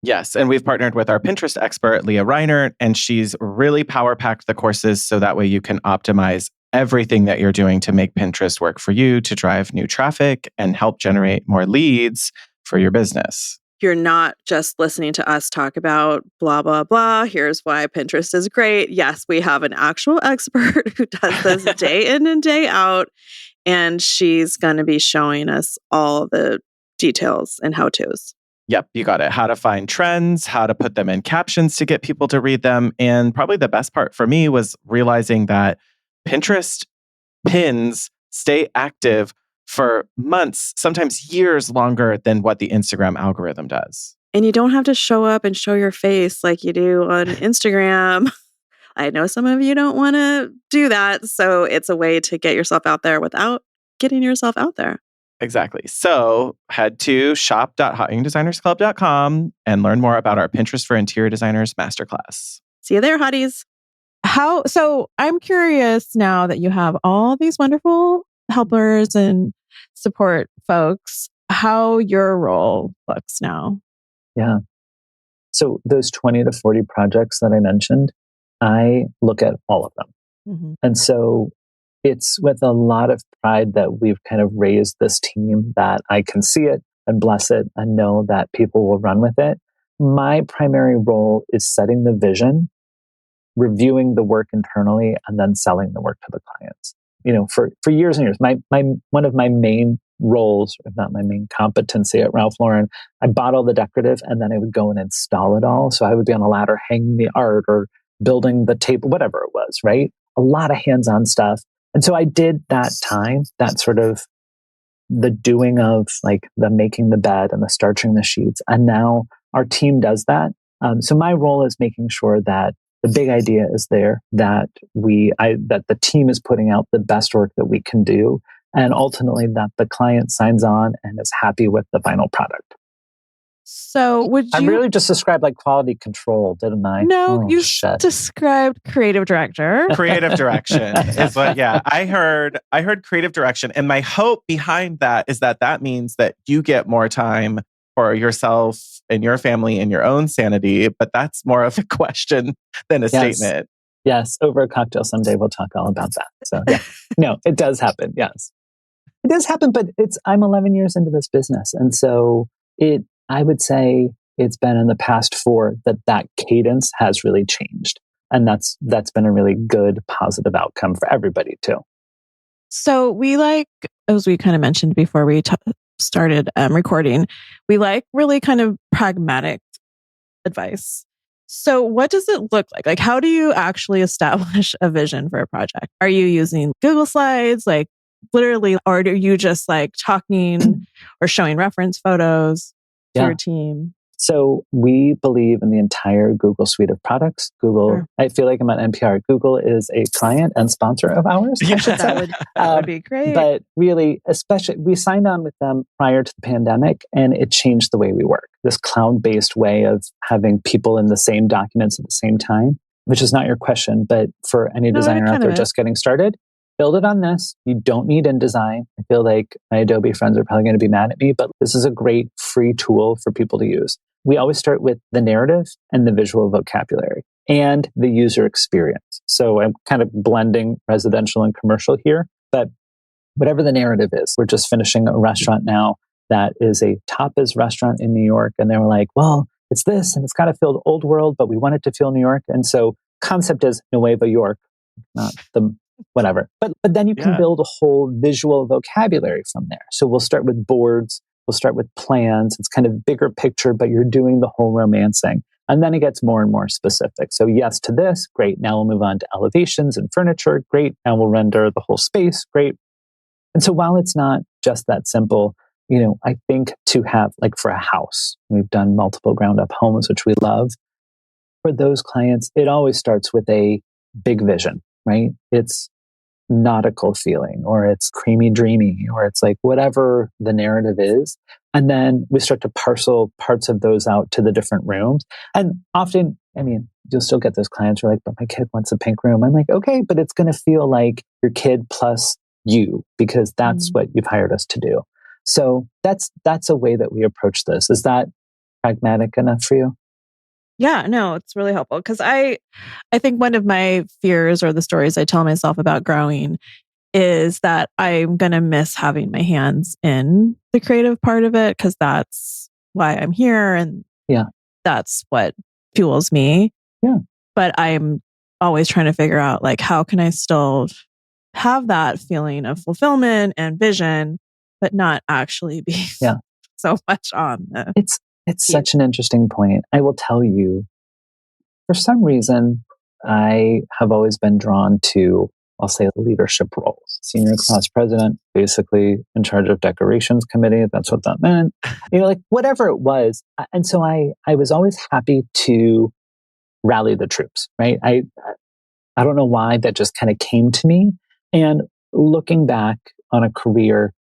[SPEAKER 1] Yes, and we've partnered with our Pinterest expert, Leah Reiner, and she's really power-packed the courses so that way you can optimize everything that you're doing to make Pinterest work for you to drive new traffic and help generate more leads for your business.
[SPEAKER 2] You're not just listening to us talk about blah, blah, blah. Here's why Pinterest is great. Yes, we have an actual expert who does this day in and day out, and she's going to be showing us all the details and how-tos.
[SPEAKER 1] Yep, you got it. How to find trends, how to put them in captions to get people to read them. And probably the best part for me was realizing that Pinterest pins stay active for months, sometimes years longer than what the Instagram algorithm does.
[SPEAKER 2] And you don't have to show up and show your face like you do on Instagram. I know some of you don't want to do that. So it's a way to get yourself out there without getting yourself out there.
[SPEAKER 1] Exactly. So head to shop.hotyoungdesignersclub.com and learn more about our Pinterest for Interior Designers Masterclass.
[SPEAKER 2] See you there, hotties. So I'm curious now that you have all these wonderful helpers and support folks, how your role looks now.
[SPEAKER 3] Yeah. So those 20 to 40 projects that I mentioned, I look at all of them. Mm-hmm. And so it's with a lot of pride that we've kind of raised this team that I can see it and bless it and know that people will run with it. My primary role is setting the vision, reviewing the work internally, and then selling the work to the clients. You know, for years and years, my one of my main roles, if not my main competency at Ralph Lauren, I bought all the decorative and then I would go and install it all. So I would be on a ladder hanging the art or building the table, whatever it was, right? A lot of hands-on stuff. And so I did that time, that sort of the doing of like the making the bed and the starching the sheets. And now our team does that. So my role is making sure that the big idea is there, that that the team is putting out the best work that we can do, and ultimately that the client signs on and is happy with the final product.
[SPEAKER 2] So would you...
[SPEAKER 3] I really just described like quality control, didn't I?
[SPEAKER 2] No, you described creative director.
[SPEAKER 1] Creative direction is what, yeah. I heard creative direction. And my hope behind that is that means that you get more time for yourself and your family and your own sanity. But that's more of a question than a statement.
[SPEAKER 3] Yes. Over a cocktail someday, we'll talk all about that. So yeah. No, it does happen. Yes. It does happen, but I'm 11 years into this business. And so I would say it's been in the past 4 that cadence has really changed. And that's been a really good, positive outcome for everybody too.
[SPEAKER 2] So we as we kind of mentioned before we started recording, we like really kind of pragmatic advice. So what does it look like? Like, how do you actually establish a vision for a project? Are you using Google Slides, like literally, or are you just like talking or showing reference photos to your team?
[SPEAKER 3] So we believe in the entire Google suite of products. Google, I feel like I'm on NPR. Google is a client and sponsor of ours.
[SPEAKER 2] Yeah, that would be great.
[SPEAKER 3] But really, especially, we signed on with them prior to the pandemic, and it changed the way we work. This cloud-based way of having people in the same documents at the same time, which is not your question, but for any designer out there just getting started, build it on this. You don't need InDesign. I feel like my Adobe friends are probably going to be mad at me, but this is a great free tool for people to use. We always start with the narrative and the visual vocabulary and the user experience. So I'm kind of blending residential and commercial here, but whatever the narrative is, we're just finishing a restaurant now that is a tapas restaurant in New York. And they were like, well, it's this and it's got to feel old world, but we want it to feel New York. And so concept is Nueva York, not the whatever. But then you can build a whole visual vocabulary from there. So we'll start with boards. We'll start with plans. It's kind of bigger picture, but you're doing the whole romancing. And then it gets more and more specific. So yes to this, great. Now we'll move on to elevations and furniture. Great. Now we'll render the whole space. Great. And so while it's not just that simple, I think to have, like for a house, we've done multiple ground up homes, which we love. For those clients, it always starts with a big vision, right? It's nautical feeling, or it's creamy, dreamy, or it's like whatever the narrative is. And then we start to parcel parts of those out to the different rooms. And often, you'll still get those clients who are like, but my kid wants a pink room. I'm like, okay, but it's going to feel like your kid plus you, because that's what you've hired us to do. So that's a way that we approach this. Is that pragmatic enough for you?
[SPEAKER 2] Yeah, no, it's really helpful because I think one of my fears, or the stories I tell myself about growing, is that I'm going to miss having my hands in the creative part of it, because that's why I'm here and that's what fuels me.
[SPEAKER 3] Yeah.
[SPEAKER 2] But I'm always trying to figure out, like, how can I still have that feeling of fulfillment and vision, but not actually be so much on the...
[SPEAKER 3] It's such an interesting point. I will tell you, for some reason, I have always been drawn to, I'll say, leadership roles. Senior class president, basically in charge of decorations committee. That's what that meant. Like whatever it was. And so I was always happy to rally the troops, right? I don't know why that just kind of came to me. And looking back on a career,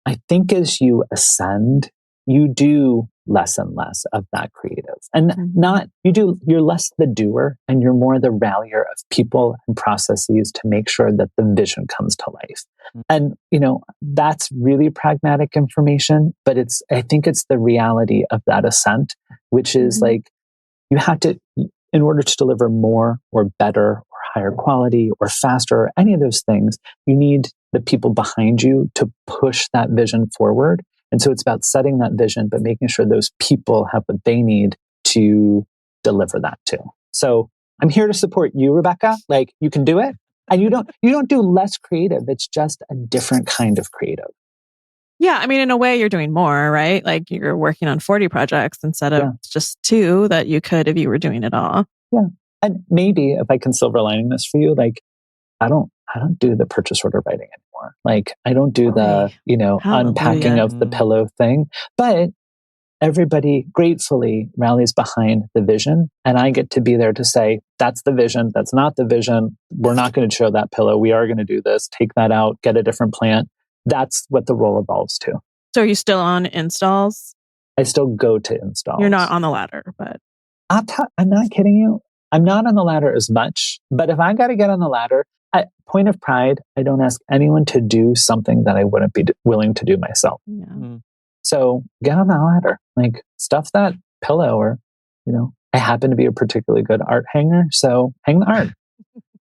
[SPEAKER 3] I think as you ascend, you do less and less of that creative, and you're less the doer and you're more the rallier of people and processes to make sure that the vision comes to life. And, that's really pragmatic information, but I think it's the reality of that ascent, which is like, you have to, in order to deliver more or better or higher quality or faster or any of those things, you need the people behind you to push that vision forward. And so it's about setting that vision, but making sure those people have what they need to deliver that too. So I'm here to support you, Rebecca. Like, you can do it. And you don't do less creative. It's just a different kind of creative.
[SPEAKER 2] Yeah. In a way you're doing more, right? Like, you're working on 40 projects instead of just 2 that you could if you were doing it all.
[SPEAKER 3] Yeah. And maybe if I can silver lining this for you, like, I don't do the purchase order writing anymore. Like, I don't do the, unpacking of the pillow thing, but everybody gratefully rallies behind the vision. And I get to be there to say, that's the vision. That's not the vision. We're not going to show that pillow. We are going to do this. Take that out, get a different plant. That's what the role evolves to.
[SPEAKER 2] So are you still on installs?
[SPEAKER 3] I still go to installs.
[SPEAKER 2] You're not on the ladder, but...
[SPEAKER 3] I'm not kidding you. I'm not on the ladder as much, but if I got to get on the ladder, point of pride, I don't ask anyone to do something that I wouldn't be willing to do myself.
[SPEAKER 2] Yeah.
[SPEAKER 3] So get on the ladder, like stuff that pillow, or, I happen to be a particularly good art hanger. So hang the art.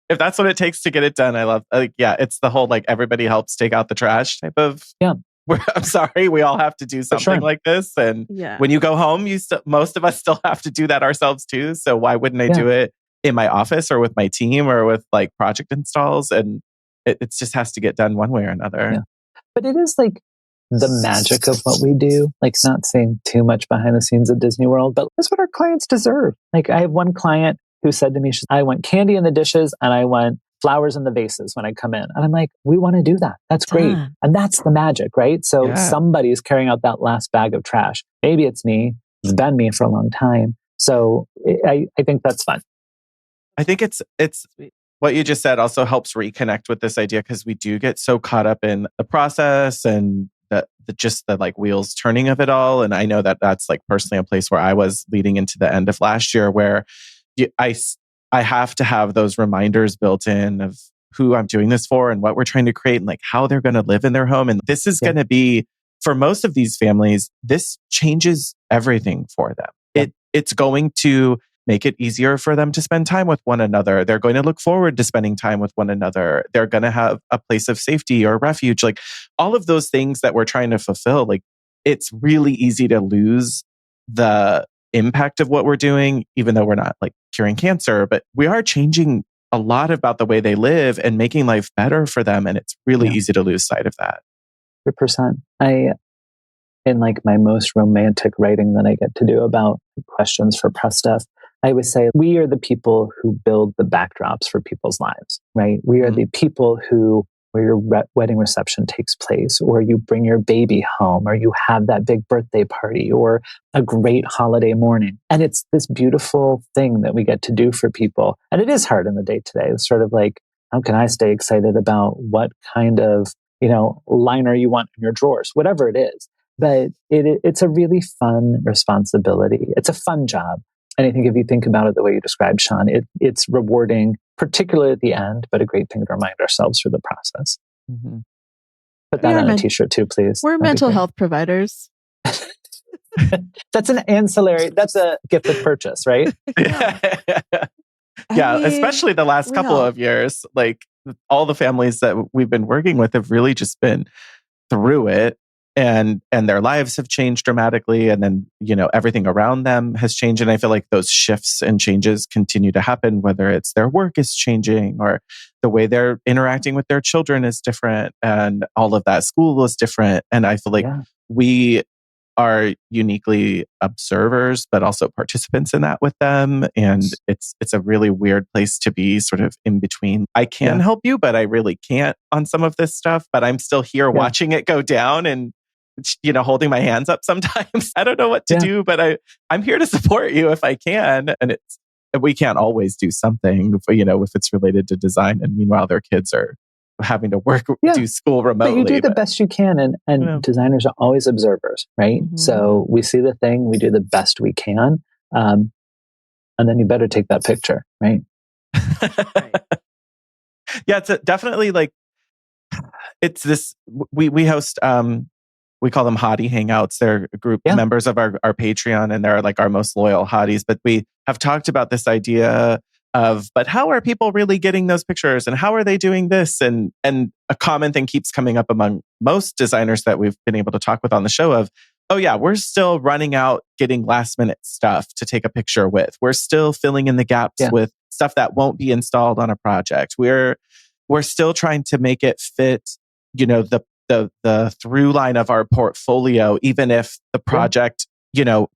[SPEAKER 1] If that's what it takes to get it done, I love, it's the whole, like, everybody helps take out the trash type of, I'm sorry, we all have to do something like this. And when you go home, most of us still have to do that ourselves too. So why wouldn't I do it in my office or with my team or with like project installs? And it just has to get done one way or another.
[SPEAKER 3] Yeah. But it is like the magic of what we do, like not saying too much behind the scenes of Disney World, but that's what our clients deserve. Like I have one client who said to me, I want candy in the dishes and I want flowers in the vases when I come in. And I'm like, we want to do that. That's great. And that's the magic, right? So somebody's carrying out that last bag of trash. Maybe it's me. It's been me for a long time. So I think that's fun.
[SPEAKER 1] I think it's what you just said also helps reconnect with this idea, because we do get so caught up in the process and the like wheels turning of it all. And I know that that's like personally a place where I was leading into the end of last year, where I have to have those reminders built in of who I'm doing this for and what we're trying to create and like how they're going to live in their home. And this is going to be, for most of these families, this changes everything for them. It's going to make it easier for them to spend time with one another. They're going to look forward to spending time with one another. They're going to have a place of safety or refuge. Like all of those things that we're trying to fulfill, like it's really easy to lose the impact of what we're doing, even though we're not like curing cancer, but we are changing a lot about the way they live and making life better for them. And it's really easy to lose sight of that.
[SPEAKER 3] 100%. In like my most romantic writing that I get to do about questions for press stuff, I always say, we are the people who build the backdrops for people's lives, right? We are the people where your wedding reception takes place, or you bring your baby home, or you have that big birthday party, or a great holiday morning. And it's this beautiful thing that we get to do for people. And it is hard in the day today. It's sort of like, how can I stay excited about what kind of, liner you want in your drawers, whatever it is. But it's a really fun responsibility. It's a fun job. And I think if you think about it the way you described, Shaun, it's rewarding, particularly at the end, but a great thing to remind ourselves through the process.
[SPEAKER 1] Mm-hmm.
[SPEAKER 3] Put that on a t-shirt too, please.
[SPEAKER 2] We're mental health providers.
[SPEAKER 3] That's an ancillary, that's a gift with purchase, right?
[SPEAKER 1] Yeah, especially the last couple of years. Like all the families that we've been working with have really just been through it. And their lives have changed dramatically. And then, everything around them has changed. And I feel like those shifts and changes continue to happen, whether it's their work is changing or the way they're interacting with their children is different. And all of that, school is different. And I feel like we are uniquely observers, but also participants in that with them. And it's a really weird place to be sort of in between. I can help you, but I really can't on some of this stuff, but I'm still here watching it go down and holding my hands up sometimes. I don't know what to do, but I'm here to support you if I can. And we can't always do something, if it's related to design. And meanwhile, their kids are having to do school remotely.
[SPEAKER 3] But you do the best you can. And designers are always observers, right? Mm-hmm. So we see the thing, we do the best we can. And then you better take that picture, right?
[SPEAKER 1] Yeah, it's definitely like, it's this, we host, we call them hottie hangouts. They're group members of our Patreon, and they're like our most loyal hotties. But we have talked about this idea of, but how are people really getting those pictures, and how are they doing this? And a common thing keeps coming up among most designers that we've been able to talk with on the show of, oh yeah, we're still running out getting last minute stuff to take a picture with. We're still filling in the gaps with stuff that won't be installed on a project. We're still trying to make it fit, the through line of our portfolio, even if the project,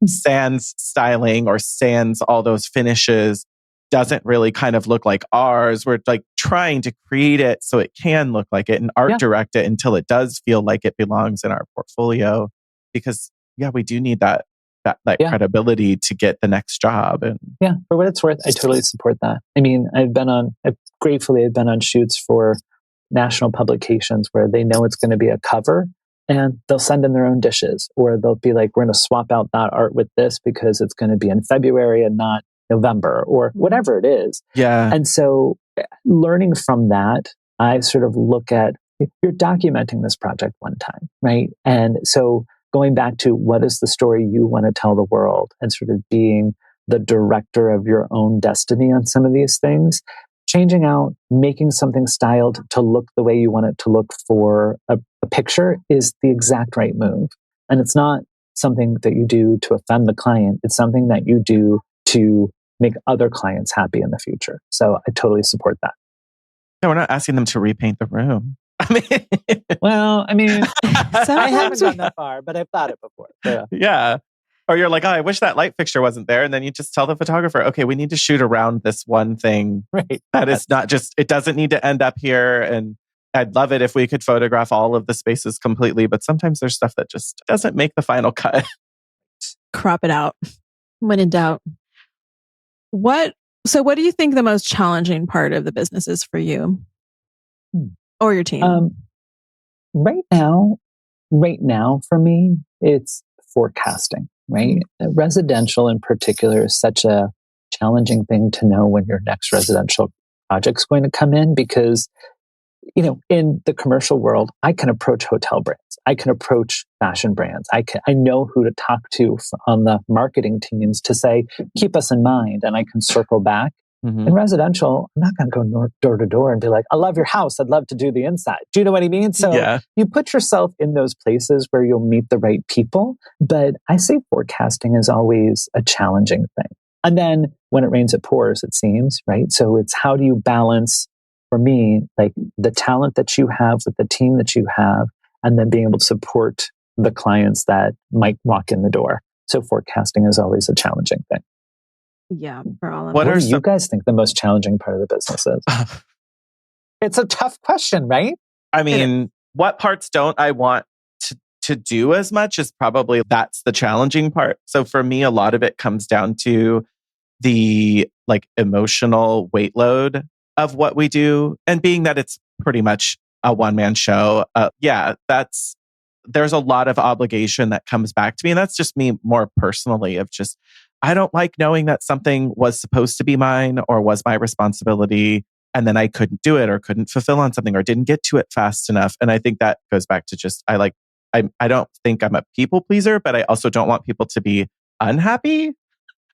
[SPEAKER 1] sans styling or sans all those finishes, doesn't really kind of look like ours. We're like trying to create it so it can look like it and art direct it until it does feel like it belongs in our portfolio. Because we do need that credibility to get the next job. And
[SPEAKER 3] for what it's worth, I totally support that. I mean, I've been on shoots for national publications where they know it's going to be a cover, and they'll send in their own dishes, or they'll be like, we're going to swap out that art with this because it's going to be in February and not November, or whatever it is.
[SPEAKER 1] Yeah.
[SPEAKER 3] And so learning from that, I sort of look at, you're documenting this project one time, right? And so going back to what is the story you want to tell the world, and sort of being the director of your own destiny on some of these things, changing out, making something styled to look the way you want it to look for a picture is the exact right move. And it's not something that you do to offend the client. It's something that you do to make other clients happy in the future. So I totally support that.
[SPEAKER 1] No, we're not asking them to repaint the room. I mean,
[SPEAKER 3] well, I mean, I haven't
[SPEAKER 2] Sometimes
[SPEAKER 3] gone that far, but I've thought it before. So.
[SPEAKER 1] yeah. Or you're like, oh, I wish that light fixture wasn't there. And then you just tell the photographer, okay, we need to shoot around this one thing.
[SPEAKER 3] Right.
[SPEAKER 1] That is not just, it doesn't need to end up here. And I'd love it if we could photograph all of the spaces completely. But sometimes there's stuff that just doesn't make the final cut.
[SPEAKER 2] Crop it out when in doubt. So what do you think the most challenging part of the business is for you or your team?
[SPEAKER 3] Right now for me, it's forecasting, right? Residential in particular is such a challenging thing to know when your next residential project's going to come in because, in the commercial world, I can approach hotel brands. I can approach fashion brands. I know who to talk to on the marketing teams to say, keep us in mind, and I can circle back. Mm-hmm. In residential, I'm not going to go door to door and be like, I love your house. I'd love to do the inside. Do you know what I mean? So you put yourself in those places where you'll meet the right people. But I say forecasting is always a challenging thing. And then when it rains, it pours, it seems, right? So it's how do you balance, for me, like the talent that you have with the team that you have, and then being able to support the clients that might walk in the door. So forecasting is always a challenging thing.
[SPEAKER 2] Yeah, for all of
[SPEAKER 3] us. What do you guys think the most challenging part of the business is? It's a tough question, right?
[SPEAKER 1] I mean, what parts don't I want to do as much is probably that's the challenging part. So for me, a lot of it comes down to the like emotional weight load of what we do. And being that it's pretty much a one-man show, there's a lot of obligation that comes back to me. And that's just me more personally of just, I don't like knowing that something was supposed to be mine or was my responsibility and then I couldn't do it or couldn't fulfill on something or didn't get to it fast enough. And I think that goes back to just, I don't think I'm a people pleaser, but I also don't want people to be unhappy.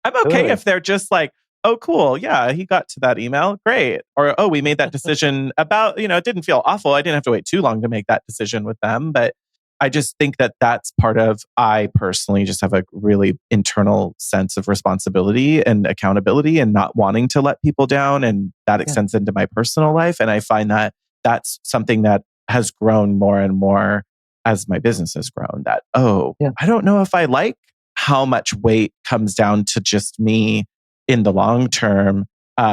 [SPEAKER 1] I'm okay if they're just like, oh, cool. Yeah, he got to that email. Great. Or, oh, we made that decision about, it didn't feel awful. I didn't have to wait too long to make that decision with them. But I just think that that's part of, I personally just have a really internal sense of responsibility and accountability and not wanting to let people down. And that extends into my personal life. And I find that that's something that has grown more and more as my business has grown. That, I don't know if I like how much weight comes down to just me in the long term.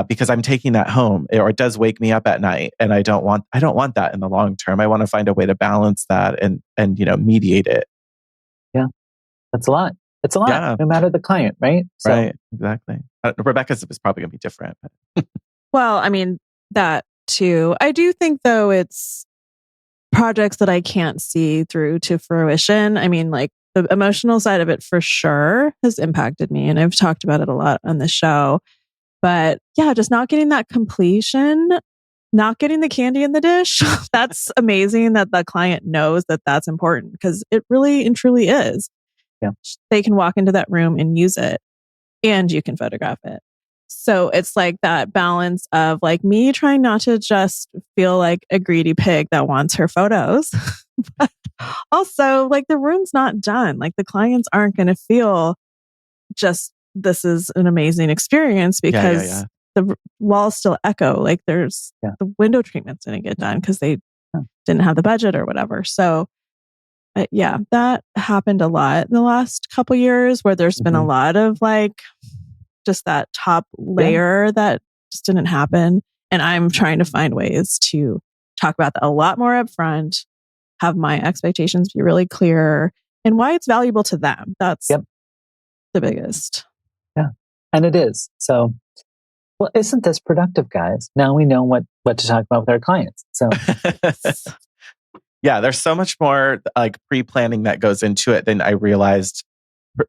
[SPEAKER 1] Because I'm taking that home, or it does wake me up at night, and I don't want that in the long term. I want to find a way to balance that and mediate it.
[SPEAKER 3] Yeah, that's a lot. It's a lot, no matter the client, right?
[SPEAKER 1] So, right, exactly. Rebecca's is probably going to be different. But.
[SPEAKER 2] Well, I mean that too. I do think though it's projects that I can't see through to fruition. I mean, like the emotional side of it for sure has impacted me, and I've talked about it a lot on the show. But yeah, just not getting that completion, not getting the candy in the dish. That's amazing that the client knows that that's important because it really and truly is.
[SPEAKER 3] Yeah.
[SPEAKER 2] They can walk into that room and use it and you can photograph it. So it's like that balance of like me trying not to just feel like a greedy pig that wants her photos, but also like the room's not done. Like the clients aren't going to feel just this is an amazing experience because the walls still echo. Like there's the window treatments didn't get done because they didn't have the budget or whatever. So that happened a lot in the last couple years where there's been a lot of like just that top layer that just didn't happen. And I'm trying to find ways to talk about that a lot more upfront, have my expectations be really clear and why it's valuable to them. That's the biggest.
[SPEAKER 3] Yeah. And it is. So, well, isn't this productive, guys? Now we know what to talk about with our clients. So,
[SPEAKER 1] yeah, there's so much more like pre-planning that goes into it than I realized,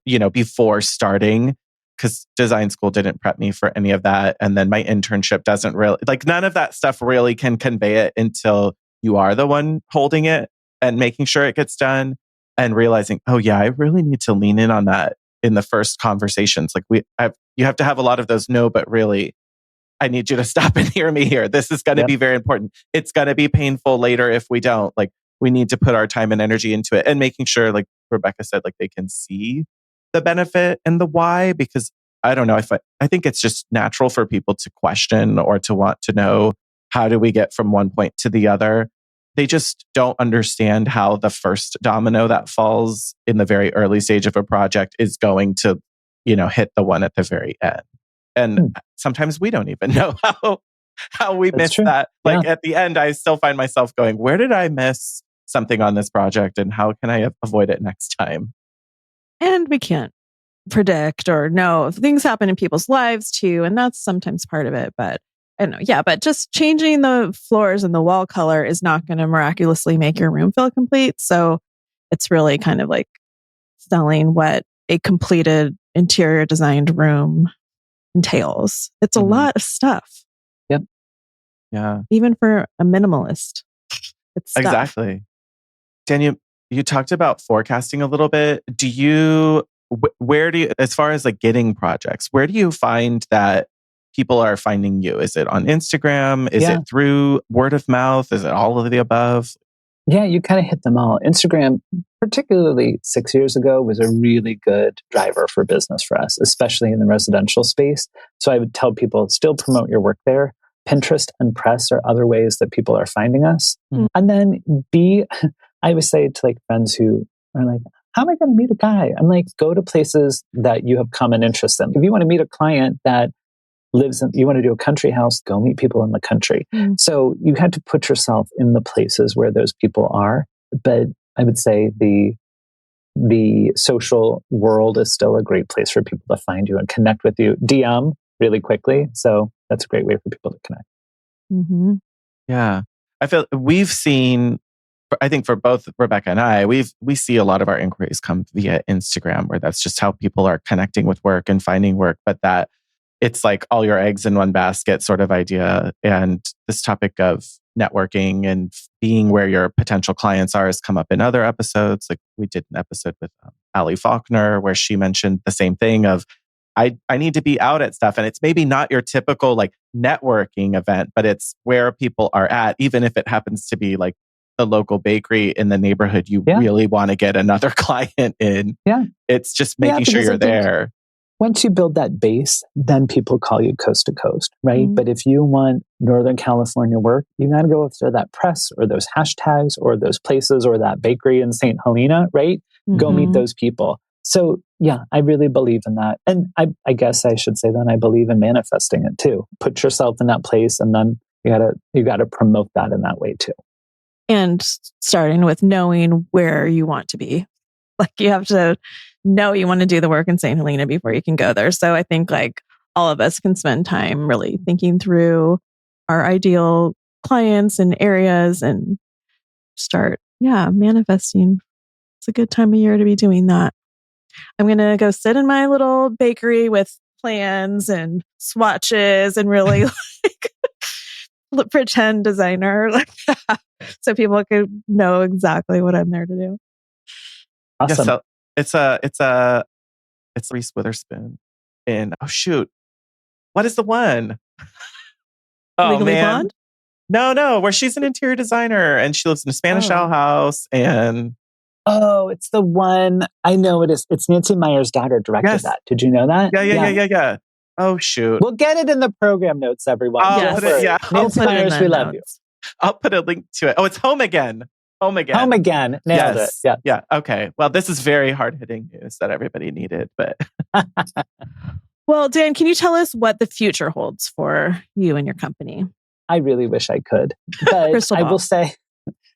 [SPEAKER 1] before starting, because design school didn't prep me for any of that. And then my internship doesn't really, like none of that stuff really can convey it until you are the one holding it and making sure it gets done and realizing, oh yeah, I really need to lean in on that in the first conversations. Like you have to have a lot of those, no, but really, I need you to stop and hear me here. This is going to be very important. It's going to be painful later if we don't. Like we need to put our time and energy into it and making sure, like Rebecca said, like they can see the benefit and the why, because I don't know if I think it's just natural for people to question or to want to know how do we get from one point to the other? They just don't understand how the first domino that falls in the very early stage of a project is going to, hit the one at the very end. And sometimes we don't even know how we missed that. Like at the end, I still find myself going, where did I miss something on this project and how can I avoid it next time?
[SPEAKER 2] And we can't predict or know. Things happen in people's lives too. And that's sometimes part of it. But I don't know. Yeah. But just changing the floors and the wall color is not going to miraculously make your room feel complete. So it's really kind of like selling what a completed interior designed room entails. It's a lot of stuff.
[SPEAKER 3] Yep.
[SPEAKER 1] Yeah.
[SPEAKER 2] Even for a minimalist. It's stuff.
[SPEAKER 1] Exactly. Dan, you talked about forecasting a little bit. Where do you, as far as like getting projects, where do you find that people are finding you? Is it on Instagram? Is it through word of mouth? Is it all of the above?
[SPEAKER 3] Yeah, you kind of hit them all. Instagram, particularly 6 years ago, was a really good driver for business for us, especially in the residential space. So I would tell people, still promote your work there. Pinterest and press are other ways that people are finding us. Mm-hmm. And then I would say to like friends who are like, how am I going to meet a guy? I'm like, go to places that you have common interests in. If you want to meet a client that you want to do a country house, go meet people in the country. Mm. So you had to put yourself in the places where those people are. But I would say the social world is still a great place for people to find you and connect with you. DM really quickly. So that's a great way for people to connect.
[SPEAKER 2] Mm-hmm.
[SPEAKER 1] Yeah. I feel we've seen, I think for both Rebecca and I, we see a lot of our inquiries come via Instagram, where that's just how people are connecting with work and finding work, but that it's like all your eggs in one basket sort of idea. And this topic of networking and being where your potential clients are has come up in other episodes. Like we did an episode with Ali Faulkner where she mentioned the same thing of, I need to be out at stuff. And it's maybe not your typical like networking event, but it's where people are at, even if it happens to be like the local bakery in the neighborhood you really want to get another client in.
[SPEAKER 3] Yeah.
[SPEAKER 1] It's just making sure you're there.
[SPEAKER 3] Once you build that base, then people call you coast to coast, right? Mm-hmm. But if you want Northern California work, you got to go after that press or those hashtags or those places or that bakery in St. Helena, right? Mm-hmm. Go meet those people. So yeah, I really believe in that. And I guess I should say that I believe in manifesting it too. Put yourself in that place and then you gotta promote that in that way too.
[SPEAKER 2] And starting with knowing where you want to be. Like you have to know you want to do the work in St. Helena before you can go there. So I think like all of us can spend time really thinking through our ideal clients and areas and start, manifesting. It's a good time of year to be doing that. I'm going to go sit in my little bakery with plans and swatches and really like pretend designer, like so people can know exactly what I'm there to do.
[SPEAKER 3] Awesome.
[SPEAKER 1] Yeah, so it's Reese Witherspoon in, what is the one? Oh,
[SPEAKER 2] Legally
[SPEAKER 1] man.
[SPEAKER 2] Blonde?
[SPEAKER 1] No, where she's an interior designer and she lives in a Spanish owl house and...
[SPEAKER 3] Oh, it's the one. I know it is. It's Nancy Meyer's daughter directed that. Did you know that?
[SPEAKER 1] Yeah. Oh, shoot.
[SPEAKER 3] We'll get it in the program notes, everyone. Nancy Meyers, we love you.
[SPEAKER 1] I'll put a link to it. Oh, it's Home Again. Home Again.
[SPEAKER 3] Nailed it.
[SPEAKER 1] Yeah. Okay. Well, this is very hard-hitting news that everybody needed, but...
[SPEAKER 2] Well, Dan, can you tell us what the future holds for you and your company?
[SPEAKER 3] I really wish I could. But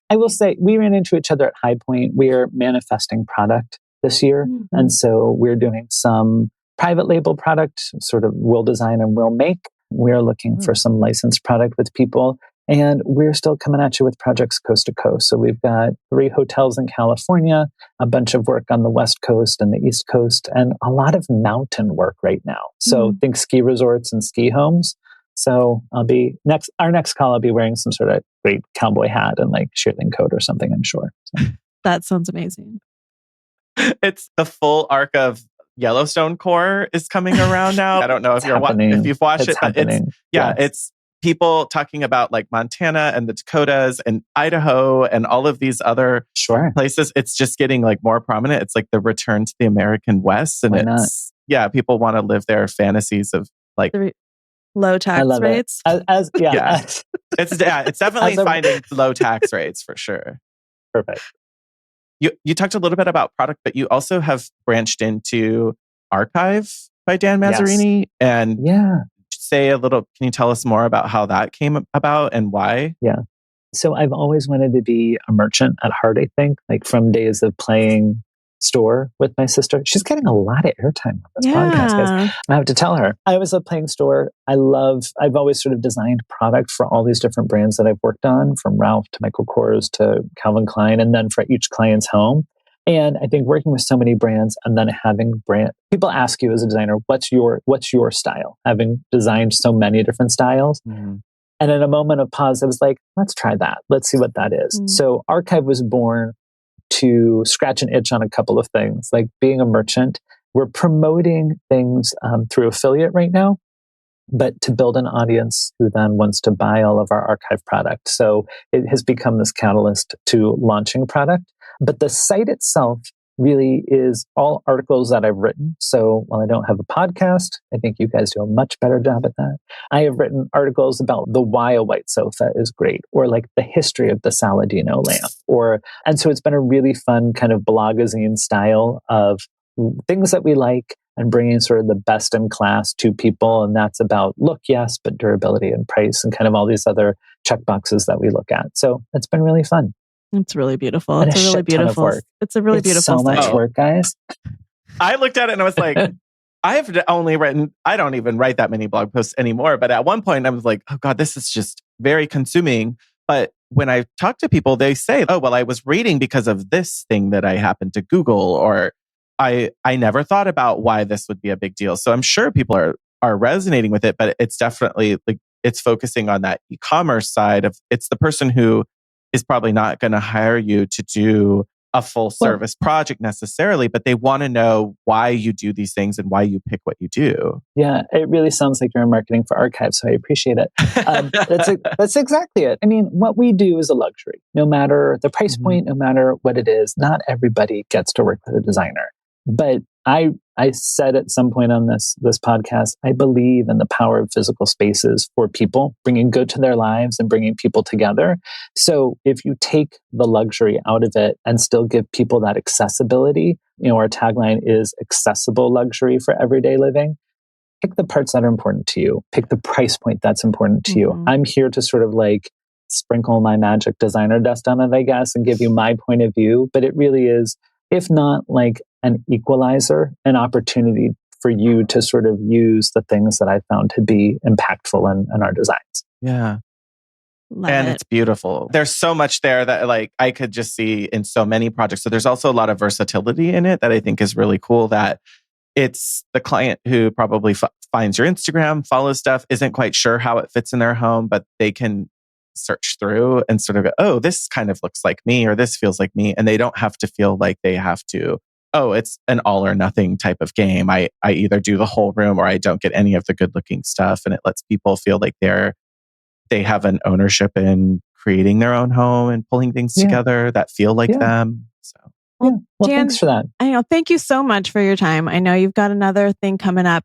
[SPEAKER 3] I will say we ran into each other at High Point. We're manifesting product this year. Mm-hmm. And so we're doing some private label product, sort of we'll design and we'll make. We're looking for some licensed product with people. And we're still coming at you with projects coast to coast. So we've got 3 hotels in California, a bunch of work on the West Coast and the East Coast, and a lot of mountain work right now. So think ski resorts and ski homes. So our next call, I'll be wearing some sort of great cowboy hat and like shearling coat or something, I'm sure. So.
[SPEAKER 2] That sounds amazing.
[SPEAKER 1] It's the full arc of Yellowstone core is coming around now. I don't know if you've watched it, but it's people talking about like Montana and the Dakotas and Idaho and all of these other places. It's just getting like more prominent. It's like the return to the American West. And people want to live their fantasies of like
[SPEAKER 2] Low tax rates.
[SPEAKER 1] It's definitely finding low tax rates for sure.
[SPEAKER 3] Perfect.
[SPEAKER 1] You talked a little bit about product, but you also have branched into Archive by Dan Mazzarini. And can you tell us more about how that came about and why?
[SPEAKER 3] Yeah. So I've always wanted to be a merchant at heart, I think, like from days of playing store with my sister. She's getting a lot of airtime on this podcast, guys. I have to tell her. I was at playing store. I've always sort of designed product for all these different brands that I've worked on, from Ralph to Michael Kors to Calvin Klein, and then for each client's home. And I think working with so many brands and then having people ask you as a designer, what's your style? Having designed so many different styles. Mm-hmm. And in a moment of pause, I was like, let's try that. Let's see what that is. Mm-hmm. So Archive was born to scratch an itch on a couple of things, like being a merchant. We're promoting things through affiliate right now, but to build an audience who then wants to buy all of our Archive product. So it has become this catalyst to launching product. But the site itself really is all articles that I've written. So while I don't have a podcast, I think you guys do a much better job at that. I have written articles about why a white sofa is great, or like the history of the Saladino lamp, and so it's been a really fun kind of blogazine style of things that we like and bringing sort of the best in class to people. And that's about look, yes, but durability and price and kind of all these other checkboxes that we look at. So it's been really fun.
[SPEAKER 2] It's really beautiful. It's a really beautiful work. It's a really beautiful
[SPEAKER 3] so much work, guys.
[SPEAKER 1] I looked at it and I was like, I don't even write that many blog posts anymore. But at one point I was like, oh God, this is just very consuming. But when I talk to people, they say, oh, well, I was reading because of this thing that I happened to Google, or I never thought about why this would be a big deal. So I'm sure people are resonating with it, but it's definitely like, it's focusing on that e-commerce side of, it's the person who is probably not going to hire you to do a full service project necessarily, but they want to know why you do these things and why you pick what you do.
[SPEAKER 3] Yeah, it really sounds like you're in marketing for Archive, so I appreciate it. That's exactly it. I mean, what we do is a luxury. No matter the price point, no matter what it is, not everybody gets to work with a designer. But I said at some point on this podcast, I believe in the power of physical spaces for people, bringing good to their lives and bringing people together. So if you take the luxury out of it and still give people that accessibility, our tagline is accessible luxury for everyday living. Pick the parts that are important to you. Pick the price point that's important to you. I'm here to sort of like sprinkle my magic designer dust on it, I guess, and give you my point of view. But it really is, if not like an equalizer, an opportunity for you to sort of use the things that I found to be impactful in our designs.
[SPEAKER 1] Yeah. It's beautiful. There's so much there that like I could just see in so many projects. So there's also a lot of versatility in it that I think is really cool, that it's the client who probably finds your Instagram, follows stuff, isn't quite sure how it fits in their home, but they can search through and sort of go, oh, this kind of looks like me, or this feels like me. And they don't have to feel like they have to, oh, it's an all or nothing type of game. I either do the whole room or I don't get any of the good looking stuff. And it lets people feel like they have an ownership in creating their own home and pulling things together that feel like them. So
[SPEAKER 3] well, Dan, thanks for that.
[SPEAKER 2] I know. Thank you so much for your time. I know you've got another thing coming up.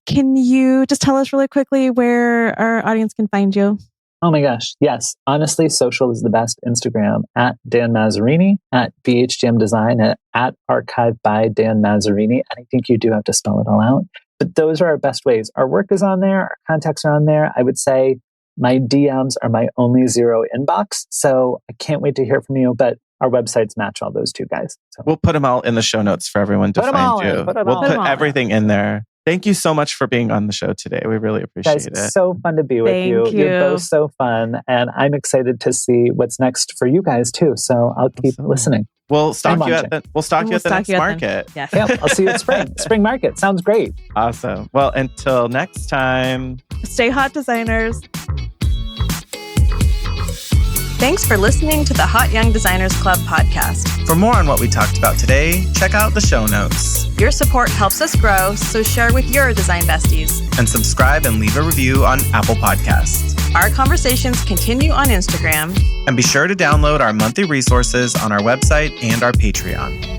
[SPEAKER 2] Can you just tell us really quickly where our audience can find you?
[SPEAKER 3] Oh my gosh. Yes. Honestly, social is the best. Instagram at Dan Mazzarini, at BHDM Design, at Archive by Dan Mazzarini. And I think you do have to spell it all out. But those are our best ways. Our work is on there. Our contacts are on there. I would say my DMs are my only zero inbox. So I can't wait to hear from you. But our websites match all those two, guys. So
[SPEAKER 1] we'll put them all in the show notes for everyone to find you. We'll put everything in there. Thank you so much for being on the show today. We really appreciate it.
[SPEAKER 3] It's so fun to be with you. You're both so fun. And I'm excited to see what's next for you guys too. So I'll keep listening.
[SPEAKER 1] We'll stalk you at the next market.
[SPEAKER 2] Yes.
[SPEAKER 3] Yeah, I'll see you at Spring Market. Sounds great.
[SPEAKER 1] Awesome. Well, until next time.
[SPEAKER 2] Stay hot, designers.
[SPEAKER 4] Thanks for listening to the Hot Young Designers Club podcast.
[SPEAKER 1] For more on what we talked about today, check out the show notes.
[SPEAKER 4] Your support helps us grow, so share with your design besties.
[SPEAKER 1] And subscribe and leave a review on Apple Podcasts.
[SPEAKER 4] Our conversations continue on Instagram.
[SPEAKER 1] And be sure to download our monthly resources on our website and our Patreon.